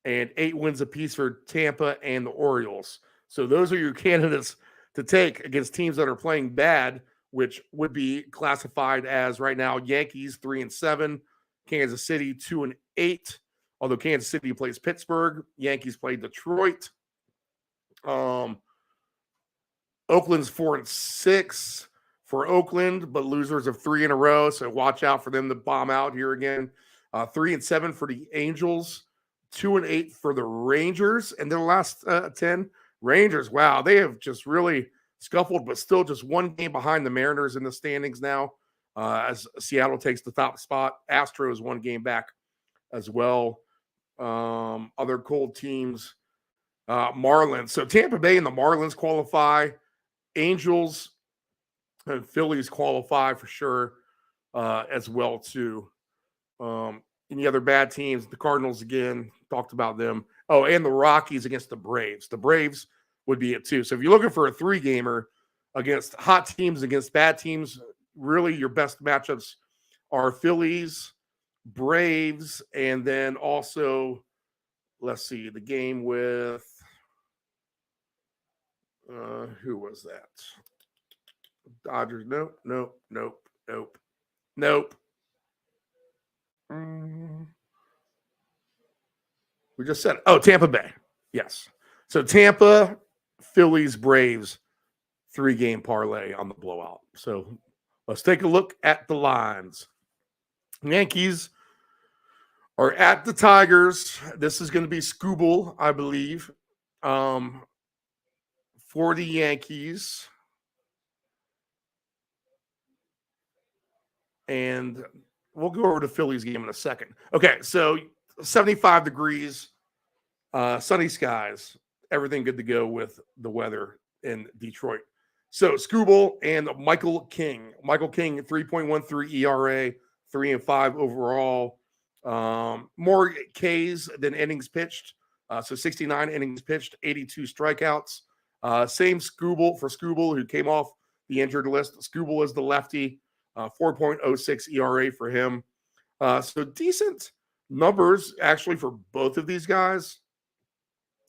and 8 wins apiece for Tampa and the Orioles. So those are your candidates to take against teams that are playing bad, which would be classified as right now Yankees 3-7, Kansas City 2-8. Although Kansas City plays Pittsburgh, Yankees play Detroit. Oakland's 4-6 for Oakland, but losers of 3 in a row. So watch out for them to bomb out here again. 3-7 for the Angels, 2-8 for the Rangers, and their last 10. Rangers, wow, they have just really scuffled, but still just 1 game behind the Mariners in the standings now, as Seattle takes the top spot. Astros 1 game back as well. Other cold teams, Marlins. So Tampa Bay and the Marlins qualify. Angels and Phillies qualify for sure as well too. Any other bad teams? The Cardinals again, talked about them. Oh, and the Rockies against the Braves. The Braves would be it too. So if you're looking for a 3-gamer against hot teams, against bad teams, really your best matchups are Phillies, Braves, and then also, let's see, the game with who was that? Dodgers. Nope. We just said it. Oh, Tampa Bay. Yes. So Tampa, Phillies, Braves, 3-game parlay on the blowout. So let's take a look at the lines. Yankees are at the Tigers. This is going to be Scooble, I believe, for the Yankees. And we'll go over to Phillies game in a second. Okay, so 75 degrees, sunny skies, everything good to go with the weather in Detroit. So Scooble and Michael King. Michael King, 3.13 ERA, 3-5 overall. More Ks than innings pitched. So 69 innings pitched, 82 strikeouts. Same Scooble for Scooble, who came off the injured list. Skubal is the lefty, 4.06 ERA for him. So decent numbers actually for both of these guys.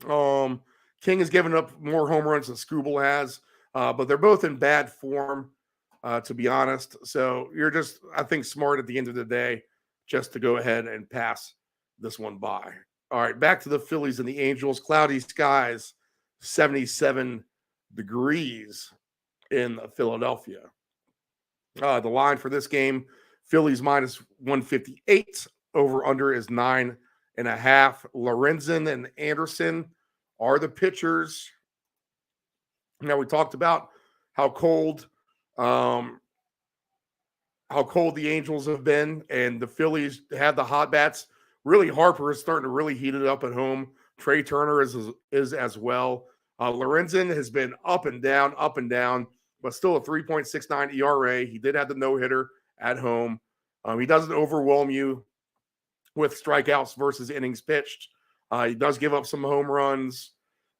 King has given up more home runs than Skubal has, but they're both in bad form, to be honest. So you're just, I think, smart at the end of the day just to go ahead and pass this one by. All right, back to the Phillies and the Angels. Cloudy skies, 77 degrees in Philadelphia. The line for this game, Phillies minus 158. Over under is 9.5. Lorenzen and Anderson are the pitchers. Now, we talked about how cold the Angels have been, and the Phillies had the hot bats. Really, Harper is starting to really heat it up at home. Trey Turner is as well. Lorenzen has been up and down, but still a 3.69 ERA. He did have the no-hitter at home. He doesn't overwhelm you with strikeouts versus innings pitched. He does give up some home runs,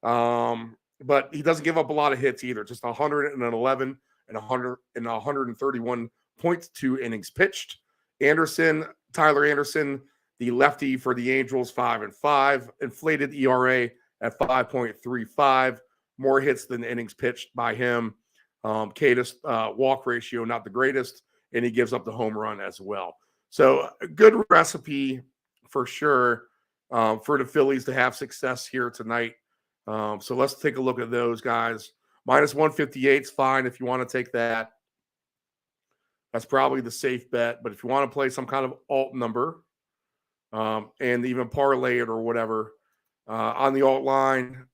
but he doesn't give up a lot of hits either. Just 111 and 131.2 innings pitched. Tyler Anderson, the lefty for the Angels, 5-5. Inflated ERA at 5.35. More hits than innings pitched by him. Cadis walk ratio, not the greatest, and he gives up the home run as well. So a good recipe for sure for the Phillies to have success here tonight. So let's take a look at those guys. Minus 158 is fine if you want to take that. That's probably the safe bet. But if you want to play some kind of alt number and even parlay it or whatever, on the alt line,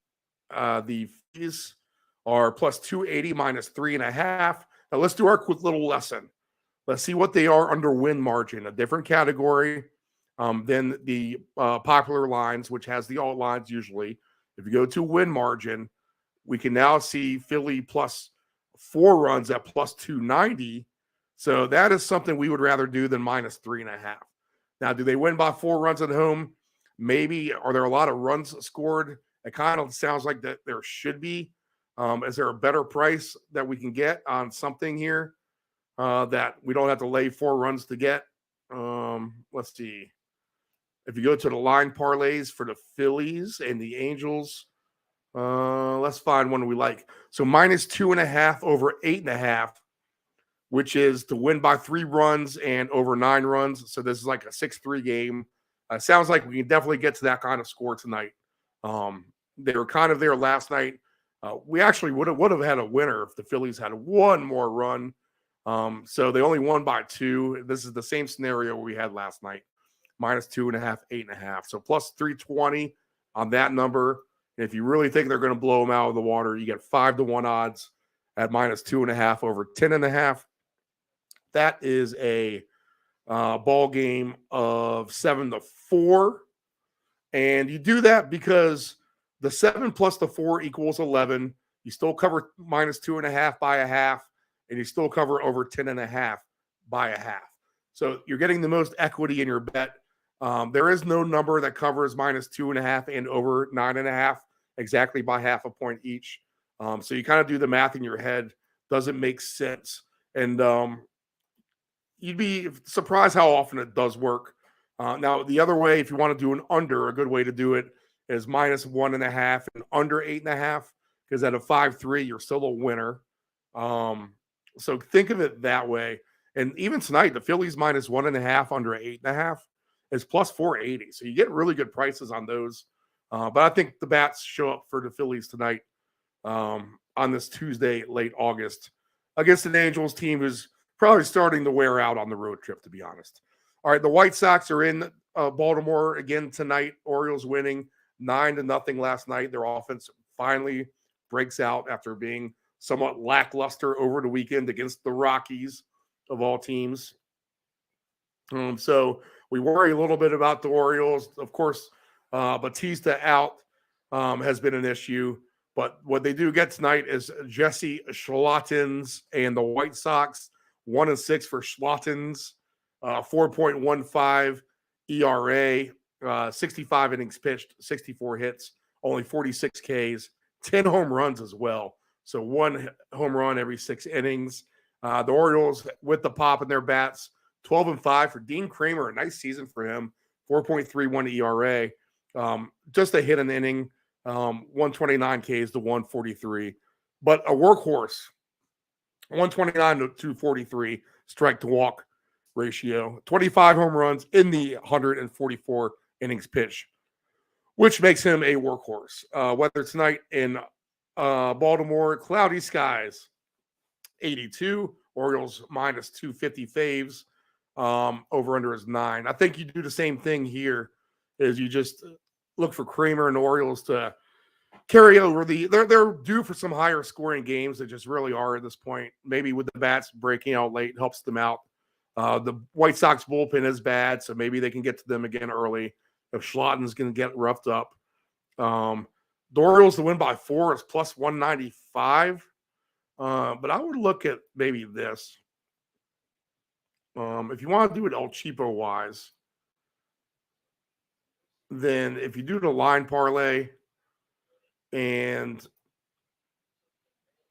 the fees are plus 280 minus 3.5. Now let's do our quick little lesson. Let's see what they are under win margin, a different category than the popular lines, which has the alt lines usually. If you go to win margin, we can now see Philly plus 4 runs at plus 290. So that is something we would rather do than minus 3.5. Now, do they win by 4 runs at home? Maybe. Are there a lot of runs scored? It kind of sounds like that there should be. Is there a better price that we can get on something here that we don't have to lay 4 runs to get? Let's see. If you go to the line parlays for the Phillies and the Angels, let's find one we like. So minus 2.5 over 8.5, which is to win by 3 runs and over 9 runs. So this is like a 6-3 game. Sounds like we can definitely get to that kind of score tonight. They were kind of there last night. We actually would have had a winner if the Phillies had 1 more run. So they only won by 2. This is the same scenario we had last night. Minus 2.5, 8.5. So plus 320 on that number. And if you really think they're going to blow them out of the water, you get 5-1 odds at minus 2.5 over 10.5. That is a ball game of 7-4. And you do that because the 7 plus the 4 equals 11. You still cover minus 2.5 by a half, and you still cover over 10.5 by a half. So you're getting the most equity in your bet. There is no number that covers minus 2.5 and over 9.5 exactly by half a point each. So you kind of do the math in your head. Doesn't make sense. And you'd be surprised how often it does work. Now, the other way, if you want to do an under, a good way to do it is minus 1.5 and under 8.5, because at a 5-3, you're still a winner. So think of it that way. And even tonight, the Phillies minus 1.5 under 8.5 is plus 480. So you get really good prices on those. But I think the bats show up for the Phillies tonight on this Tuesday, late August, against an Angels team who's probably starting to wear out on the road trip, to be honest. All right, the White Sox are in Baltimore again tonight. Orioles winning 9-0 last night. Their offense finally breaks out after being somewhat lackluster over the weekend against the Rockies, of all teams. So we worry a little bit about the Orioles. Of course, Batista out has been an issue. But what they do get tonight is Jesse Schlattens and the White Sox, 1-6 for Schlattens, 4.15 ERA, 65 innings pitched, 64 hits, only 46 Ks, 10 home runs as well. So 1 home run every 6 innings. The Orioles, with the pop in their bats, 12-5 for Dean Kramer. A nice season for him. 4.31 ERA. Just a hit an inning. 129 Ks to 143. But a workhorse. 129 to 243 strike to walk ratio. 25 home runs in the 144 innings pitch, which makes him a workhorse. Weather tonight in Baltimore, cloudy skies, 82. Orioles minus 250 faves. Over under is 9. I think you do the same thing here, is you just look for Kramer and the Orioles to carry over they're due for some higher scoring games. They just really are at this point. Maybe with the bats breaking out late helps them out. The White Sox bullpen is bad, so maybe they can get to them again early if Schlotten's going to get roughed up. The Orioles to win by 4 is plus 195. But I would look at maybe this. If you want to do it El Cheapo wise, then if you do the line parlay and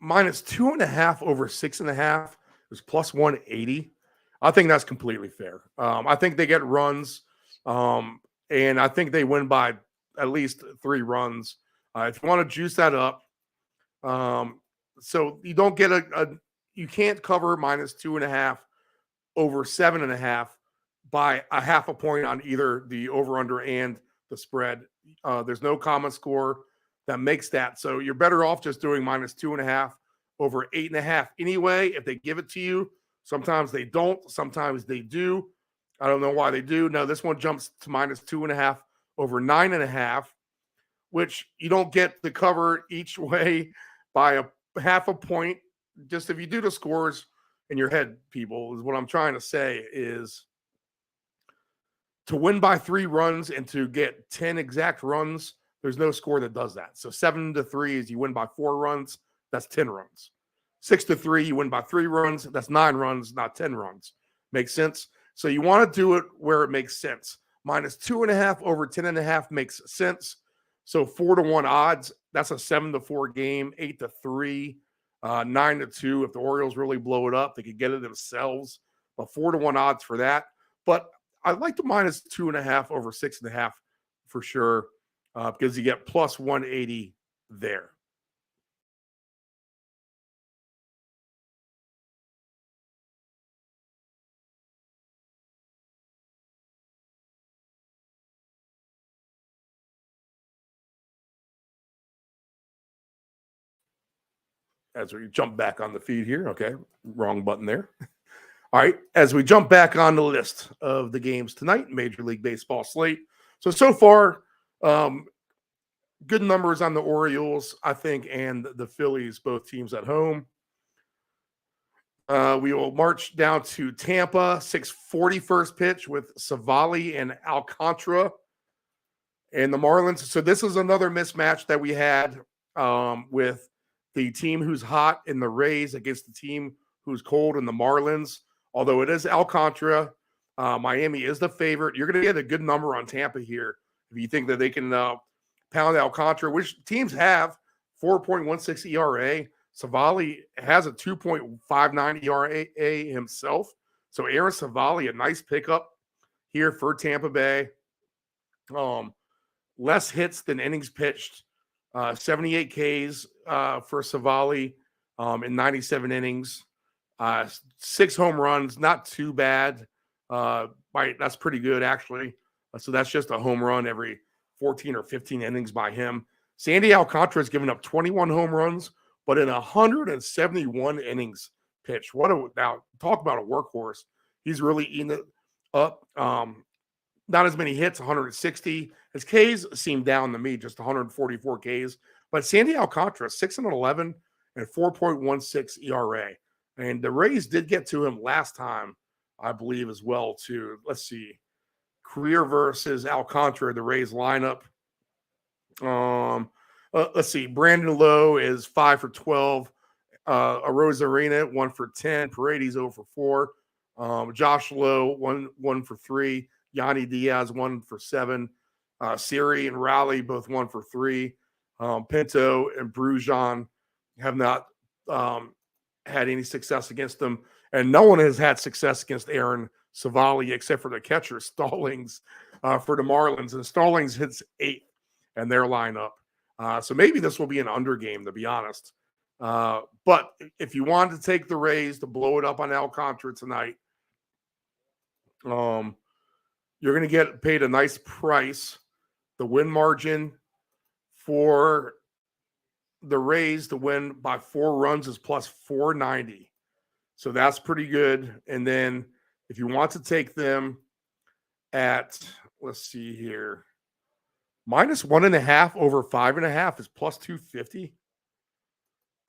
minus 2.5 over 6.5 is plus 180. I think that's completely fair. I think they get runs, and I think they win by at least 3 runs. If you want to juice that up, so you don't get you can't cover minus 2.5 over 7.5 by a half a point on either the over/under and the spread. There's no common score that makes that. So you're better off just doing minus 2.5 over 8.5 anyway. If they give it to you, sometimes they don't, sometimes they do. I don't know why they do. No, this one jumps to minus 2.5 over 9.5, which you don't get the cover each way by a half a point. Just if you do the scores in your head, people, is what I'm trying to say is to win by 3 runs and to get 10 exact runs, there's no score that does that. So 7-3 is you win by 4 runs, that's 10 runs. 6-3, you win by 3 runs, that's 9 runs, not 10 runs. Makes sense? So you want to do it where it makes sense. Minus 2.5 over 10.5 makes sense. So 4-1 odds, that's a 7-4 game. 8-3, 9-2. If the Orioles really blow it up, they could get it themselves. But 4-1 odds for that. But I like the minus 2.5 over 6.5 for sure, because you get plus 180 there. As we jump back on the feed here. Okay, wrong button there. All right, as we jump back on the list of the games tonight, Major League Baseball slate. So far, good numbers on the Orioles, I think, and the Phillies, both teams at home. We will march down to Tampa, 6:40 first pitch with Savali and Alcantara and the Marlins. So this is another mismatch that we had with the team who's hot in the Rays against the team who's cold in the Marlins. Although it is Alcantara, Miami is the favorite. You're going to get a good number on Tampa here if you think that they can pound Alcantara, which teams have 4.16 ERA. Savali has a 2.59 ERA himself. So Aaron Savali, a nice pickup here for Tampa Bay. Less hits than innings pitched. 78 Ks for Savali in 97 innings. 6 home runs, not too bad. That's pretty good, actually. So that's just a home run every 14 or 15 innings by him. Sandy Alcantara has given up 21 home runs, but in 171 innings pitched. Now talk about a workhorse. He's really eating it up. Not as many hits, 160. His Ks seem down to me, just 144 Ks. But Sandy Alcantara, 6-11 and 4.16 ERA. And the Rays did get to him last time, I believe, as well, too. Let's see. Career versus Alcantara, the Rays lineup. Let's see. Brandon Lowe is 5 for 12. Arozarena, 1 for 10. Paredes 0 for 4. Josh Lowe, 1 for 3. Yanni Diaz, 1 for 7. Siri and Raleigh, both 1 for 3. Pinto and Brujan, have not had any success against them. And no one has had success against Aaron Savali except for the catcher, Stallings, for the Marlins. And Stallings hits 8th in their lineup. So maybe this will be an under game, to be honest. But if you wanted to take the Rays to blow it up on Alcantara tonight, you're going to get paid a nice price. The win margin for the Rays to win by 4 runs is plus 490. So that's pretty good. And then if you want to take them at, let's see here, minus 1.5 over 5.5 is plus 250.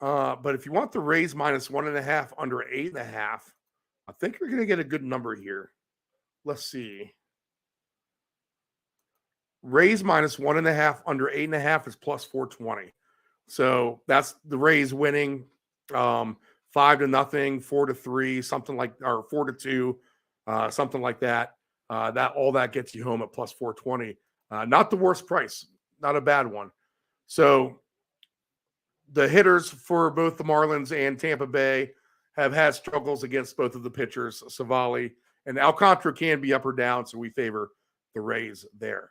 But if you want the Rays minus 1.5 under 8.5, I think you're going to get a good number here. Let's see. Rays minus 1.5 under 8.5 is plus 420. So that's the Rays winning 5-0, 4-3, something like, or 4-2, something like that. That gets you home at plus 420. Not the worst price, not a bad one. So the hitters for both the Marlins and Tampa Bay have had struggles against both of the pitchers, Savali and Alcantara can be up or down, so we favor the Rays there.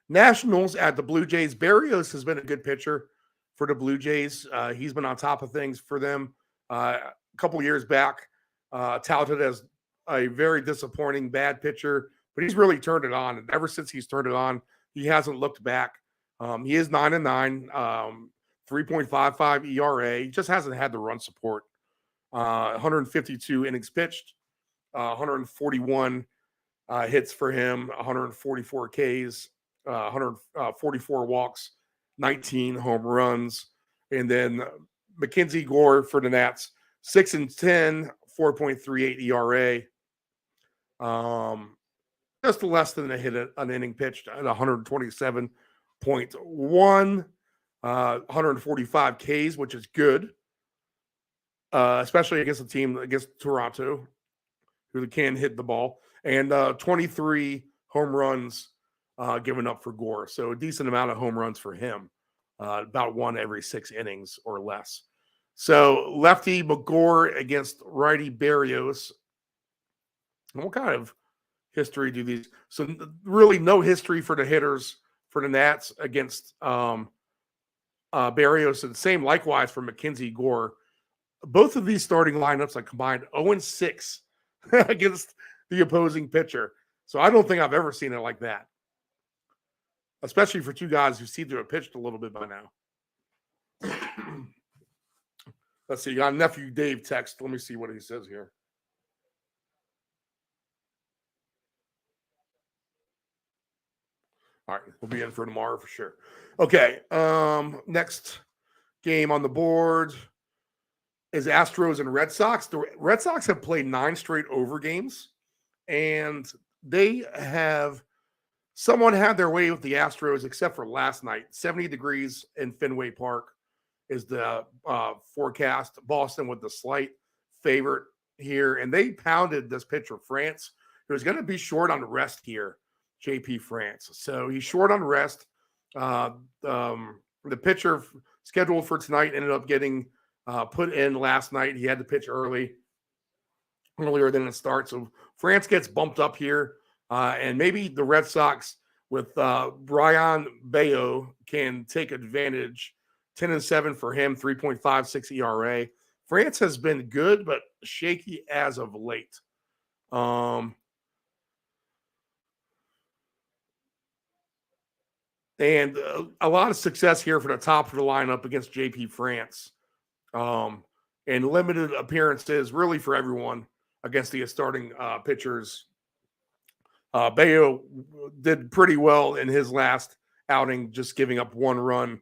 Nationals at the Blue Jays. Berrios has been a good pitcher for the Blue Jays. He's been on top of things for them. A couple years back, touted as a very disappointing bad pitcher, but he's really turned it on. And ever since he's turned it on, he hasn't looked back. He is 9-9, 3.55 ERA. He just hasn't had the run support. 152 innings pitched, 141 hits for him, 144 Ks, 144 walks, 19 home runs. And then Mackenzie Gore for the Nats, 6-10, 4.38 ERA. Just less than a hit an inning pitched at 127.1, 145 Ks, which is good, especially against a team against Toronto, who can hit the ball, and 23 home runs given up for Gore. So a decent amount of home runs for him, about 1 every 6 innings or less. So lefty McGore against righty Berrios. What kind of history do these? So really no history for the hitters for the Nats against Berrios, and same likewise for Mackenzie Gore. Both of these starting lineups are combined 0-6 against the opposing pitcher. So I don't think I've ever seen it like that, especially for two guys who seem to have pitched a little bit by now. Let's see. You got Nephew Dave text. Let me see what he says here. All right. We'll be in for tomorrow for sure. Okay. Next game on the board is Astros and Red Sox. The Red Sox have played 9 straight over games, and they have someone had their way with the Astros except for last night. 70 degrees in Fenway Park is the forecast. Boston with the slight favorite here, and they pounded this pitcher, France, who's going to be short on rest here, JP France. So he's short on rest. The pitcher scheduled for tonight ended up getting put in last night. He had to pitch earlier than it starts. So France gets bumped up here. And maybe the Red Sox with Brian Bayo can take advantage. 10-7 for him, 3.56 ERA. France has been good, but shaky as of late. And a lot of success here for the top of the lineup against JP France. And limited appearances really for everyone against the starting pitchers. Bayo did pretty well in his last outing, just giving up 1 run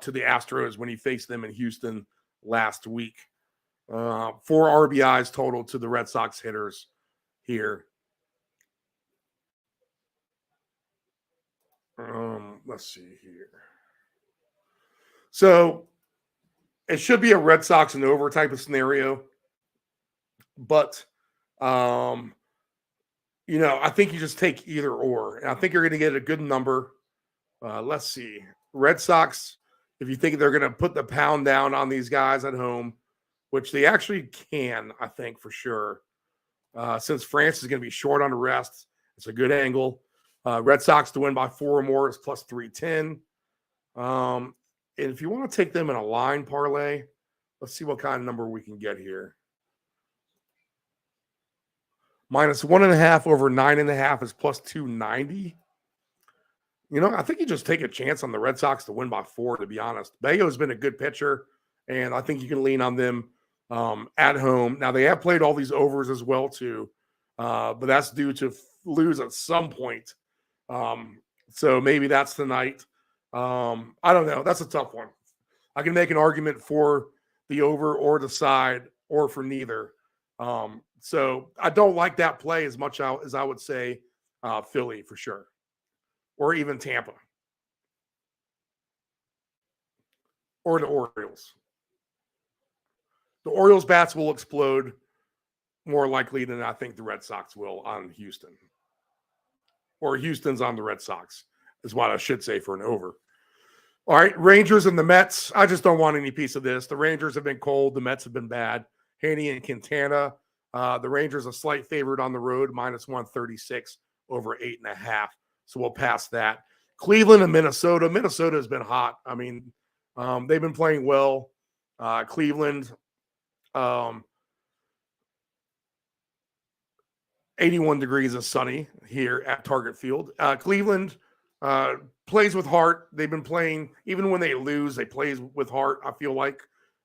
to the Astros when he faced them in Houston last week. 4 RBIs total to the Red Sox hitters here. Let's see here. So it should be a Red Sox and over type of scenario, but I think you just take either or, and I think you're going to get a good number. Let's see. Red Sox if you think they're going to put the pound down on these guys at home, which they actually can, I think, for sure. Since France is going to be short on the rest, it's a good angle. Red Sox to win by 4 or more is plus 310. And if you want to take them in a line parlay, let's see what kind of number we can get here. Minus 1.5 over 9.5 is plus 290. I think you just take a chance on the Red Sox to win by 4, to be honest. Bayo's been a good pitcher, and I think you can lean on them at home. Now, they have played all these overs as well, too, but that's due to lose at some point. So maybe that's the night. I don't know. That's a tough one. I can make an argument for the over or the side or for neither. So I don't like that play as much as I would say Philly for sure, or even Tampa, or the Orioles. The Orioles bats will explode more likely than I think the Red Sox will on Houston, or Houston's on the Red Sox is what I should say for an over. All right, Rangers and the Mets. I just don't want any piece of this. The Rangers have been cold. The Mets have been bad. Haney and Quintana. The Rangers a slight favorite on the road, minus 136 over 8.5. So we'll pass that. Cleveland and Minnesota. Minnesota has been hot. I mean, they've been playing well. Cleveland, 81 degrees and sunny here at Target Field. Cleveland plays with heart. They've been playing, even when they lose, they play with heart, I feel like.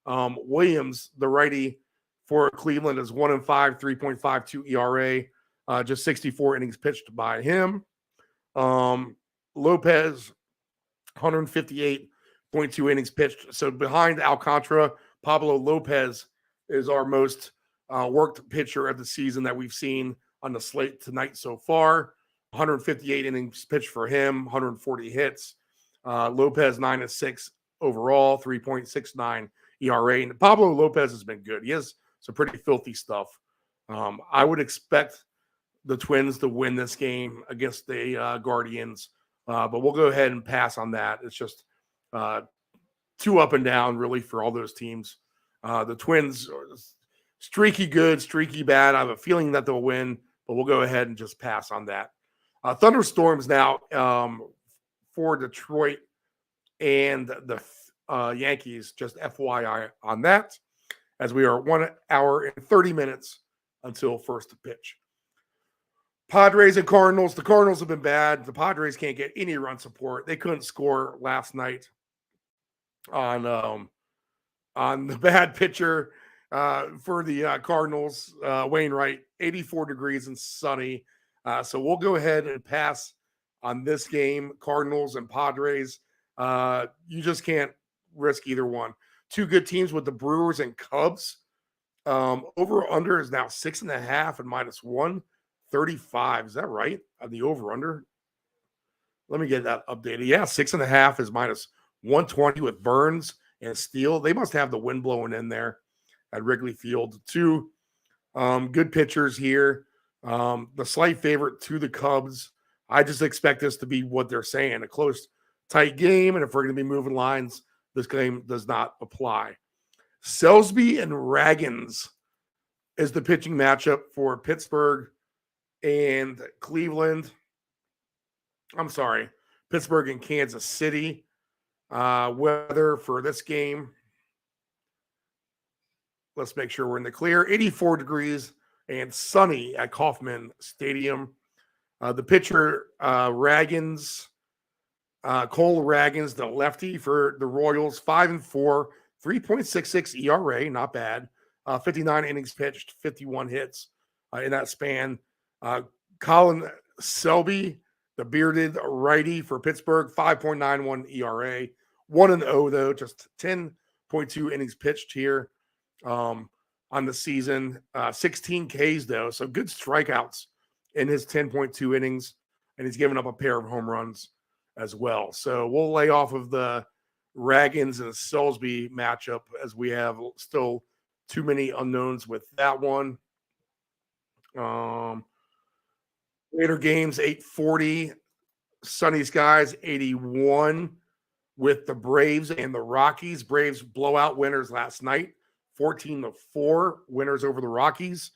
Williams, the righty for Cleveland, is 1-5, 3.52 ERA, just 64 innings pitched by him. Lopez, 158.2 innings pitched. So behind Alcantara, Pablo Lopez is our most worked pitcher of the season that we've seen on the slate tonight so far. 158 innings pitched for him, 140 hits. Lopez 9-6 overall, 3.69 ERA. And Pablo Lopez has been good. He has some pretty filthy stuff. I would expect the Twins to win this game against the Guardians, but we'll go ahead and pass on that. It's just too up and down, really, for all those teams. The Twins are streaky good, streaky bad. I have a feeling that they'll win, but we'll go ahead and just pass on that. Thunderstorms now for Detroit and the Yankees, just FYI on that, as we are 1 hour and 30 minutes until first pitch. Padres and Cardinals. The Cardinals have been bad. The Padres can't get any run support. They couldn't score last night on the bad pitcher for the Cardinals, Wainwright, 84 degrees and sunny. So we'll go ahead and pass on this game, Cardinals and Padres. You just can't risk either one. Two good teams with the Brewers and Cubs. Over under is now 6.5 and minus 135. Is that right? The over under. Let me get that updated. Yeah, 6.5 is minus 120 with Burns and Steele. They must have the wind blowing in there at Wrigley Field. Two good pitchers here. The slight favorite to the Cubs. I just expect this to be what they're saying, a close, tight game. And if we're going to be moving lines, this game does not apply. Selsby and Raggins is the pitching matchup for Pittsburgh and Cleveland. I'm sorry, Pittsburgh and Kansas City. Weather for this game. Let's make sure we're in the clear. 84 degrees and sunny at Kauffman Stadium. The pitcher, Raggins, Cole Raggins, the lefty for the Royals, 5-4, 3.66 ERA, not bad. 59 innings pitched, 51 hits in that span. Colin Selby, the bearded righty for Pittsburgh, 5.91 ERA, 1-0 though, just 10.2 innings pitched here on the season. 16 Ks though, so good strikeouts in his 10.2 innings, and he's given up a pair of home runs as well. So we'll lay off of the Raggins and Selsby matchup as we have still too many unknowns with that one. Later games, 8:40, sunny skies, 81. with the Braves and the Rockies. Braves blowout winners last night, 14-4 winners over the Rockies.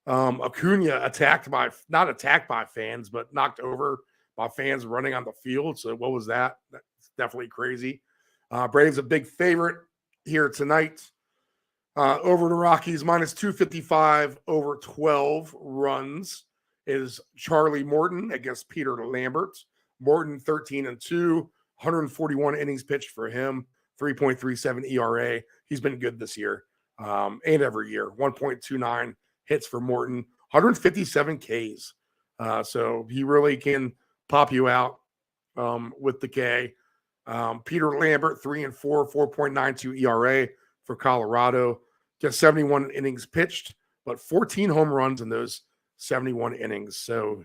Acuna not attacked by fans, but knocked over by fans running on the field. So what was that? That's definitely crazy. Braves a big favorite here tonight. Over the Rockies, minus 255 over 12 runs is Charlie Morton against Peter Lambert. Morton 13-2, 141 innings pitched for him, 3.37 ERA. He's been good this year and every year. 1.29 hits for Morton, 157 Ks. So he really can pop you out with the K. Peter Lambert, 3-4, 4.92 ERA for Colorado. Just 71 innings pitched, but 14 home runs in those 71 innings. So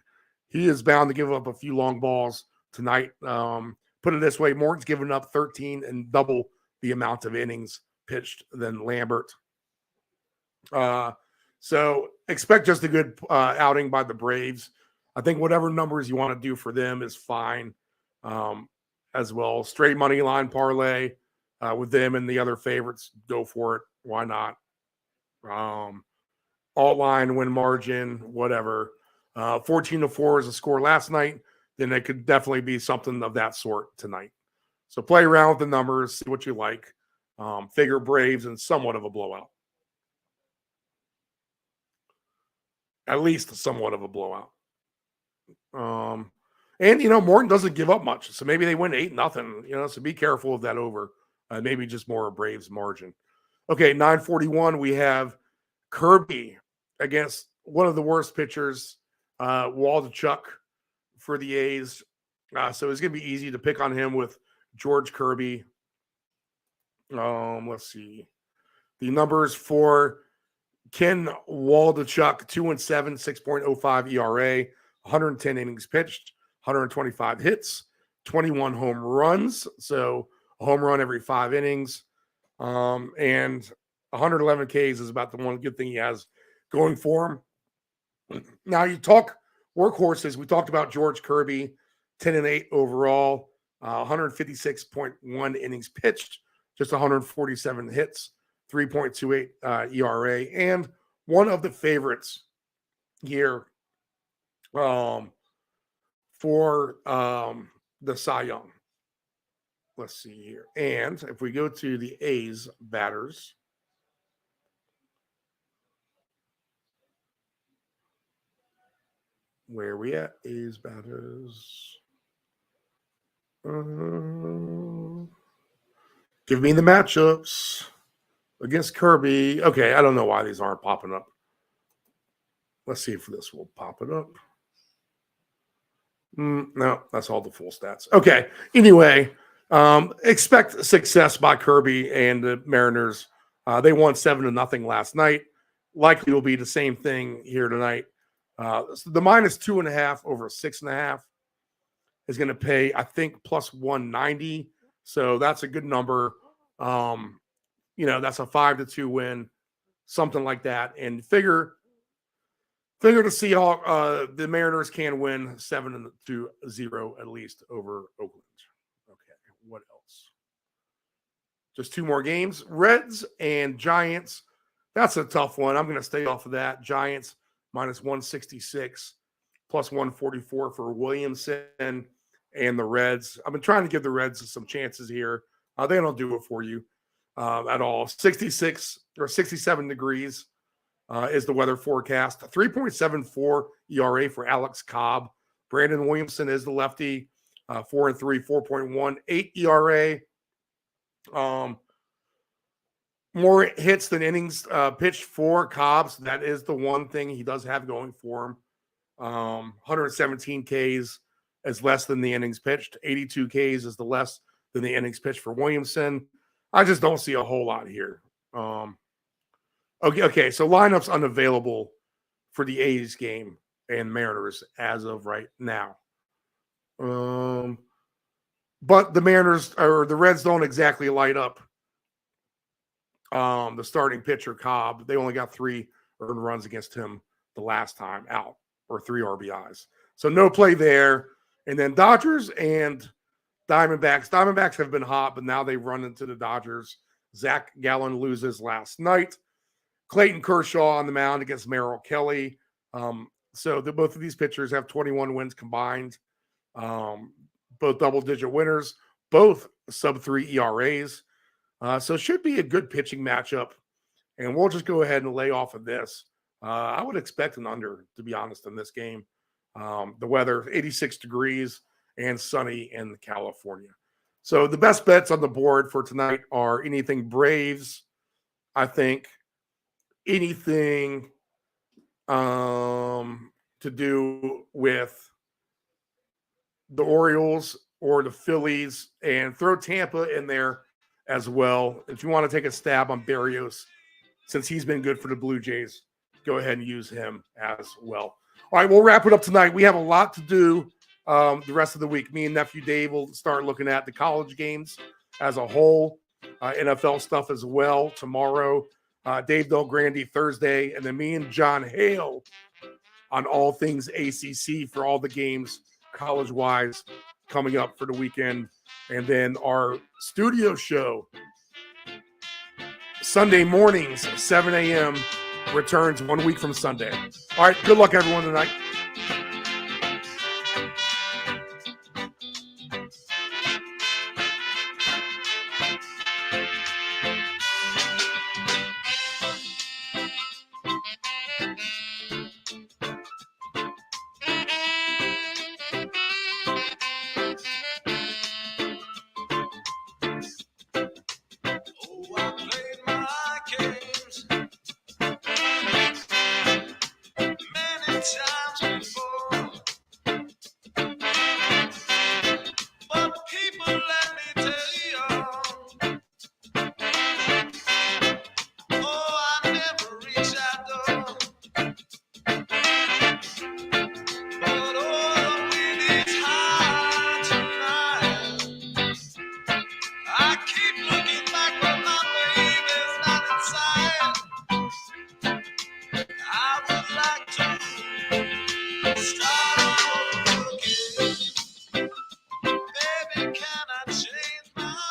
he is bound to give up a few long balls tonight. Put it this way, Morton's given up 13 and double the amount of innings pitched than Lambert. So expect just a good outing by the Braves. I think whatever numbers you want to do for them is fine as well. Straight money line parlay with them and the other favorites, go for it. Why not? Alt line, win margin, whatever. 14-4 is a score last night. Then it could definitely be something of that sort tonight. So play around with the numbers, see what you like. Figure Braves and somewhat of a blowout. At least somewhat of a blowout. And, Morton doesn't give up much. So maybe they win 8-0, so be careful of that over. Maybe just more a Braves margin. Okay, 9:41, we have Kirby against one of the worst pitchers, Waldichuk for the A's. So it's going to be easy to pick on him with George Kirby. Let's see. The numbers for Ken Waldichuk, 2-7, 6.05 ERA, 110 innings pitched, 125 hits, 21 home runs. So a home run every 5 innings. And 111 Ks is about the one good thing he has going for him. Now you talk workhorses. We talked about George Kirby, 10-8 overall, 156.1 innings pitched, just 147 hits, 3.28 ERA, and one of the favorites here for the Cy Young. Let's see here. And if we go to the A's batters, where are we at? A's batters. Give me the matchups against Kirby. Okay, I don't know why these aren't popping up. Let's see if this will pop it up. No, that's all the full stats. Okay, anyway, expect success by Kirby and the Mariners. They won 7-0 last night. Likely will be the same thing here tonight. So the minus 2.5 over 6.5 is going to pay, I think, plus 190. So that's a good number. That's a 5-2 win, something like that. And figure to see how the Mariners can win 7-0 at least over Oakland. Okay, what else? Just 2 more games. Reds and Giants. That's a tough one. I'm going to stay off of that. Giants minus 166, plus 144 for Williamson and the Reds. I've been trying to give the Reds some chances here. They don't do it for you at all. 66 or 67 degrees is the weather forecast. 3.74 ERA for Alex Cobb. Brandon Williamson is the lefty. 4-3, 4.18 ERA. More hits than innings pitched for Cobb. So that is the one thing he does have going for him. 117 Ks is less than the innings pitched. 82 Ks is the less than the innings pitched for Williamson. I just don't see a whole lot here. Okay. So lineups unavailable for the A's game and Mariners as of right now. But the Mariners or the Reds don't exactly light up the starting pitcher Cobb. They only got 3 earned runs against him the last time out, or 3 RBIs. So no play there. And then Dodgers and Diamondbacks. Diamondbacks have been hot, but now they run into the Dodgers. Zach Gallen loses last night. Clayton Kershaw on the mound against Merrill Kelly. So both of these pitchers have 21 wins combined. Both double-digit winners. Both sub-3 ERAs. So it should be a good pitching matchup. And we'll just go ahead and lay off of this. I would expect an under, to be honest, in this game. The weather, 86 degrees and sunny in California. So the best bets on the board for tonight are anything Braves, I think. Anything to do with the Orioles or the Phillies, and throw Tampa in there as well. If you want to take a stab on Berrios, since he's been good for the Blue Jays, go ahead and use him as well. All right, we'll wrap it up tonight. We have a lot to do the rest of the week. Me and Nephew Dave will start looking at the college games as a whole, NFL stuff as well tomorrow. Dave Del Grande Thursday, and then me and John Hale on all things ACC for all the games college-wise coming up for the weekend. And then our studio show Sunday mornings, 7 a.m., returns 1 week from Sunday. All right, good luck, everyone, tonight.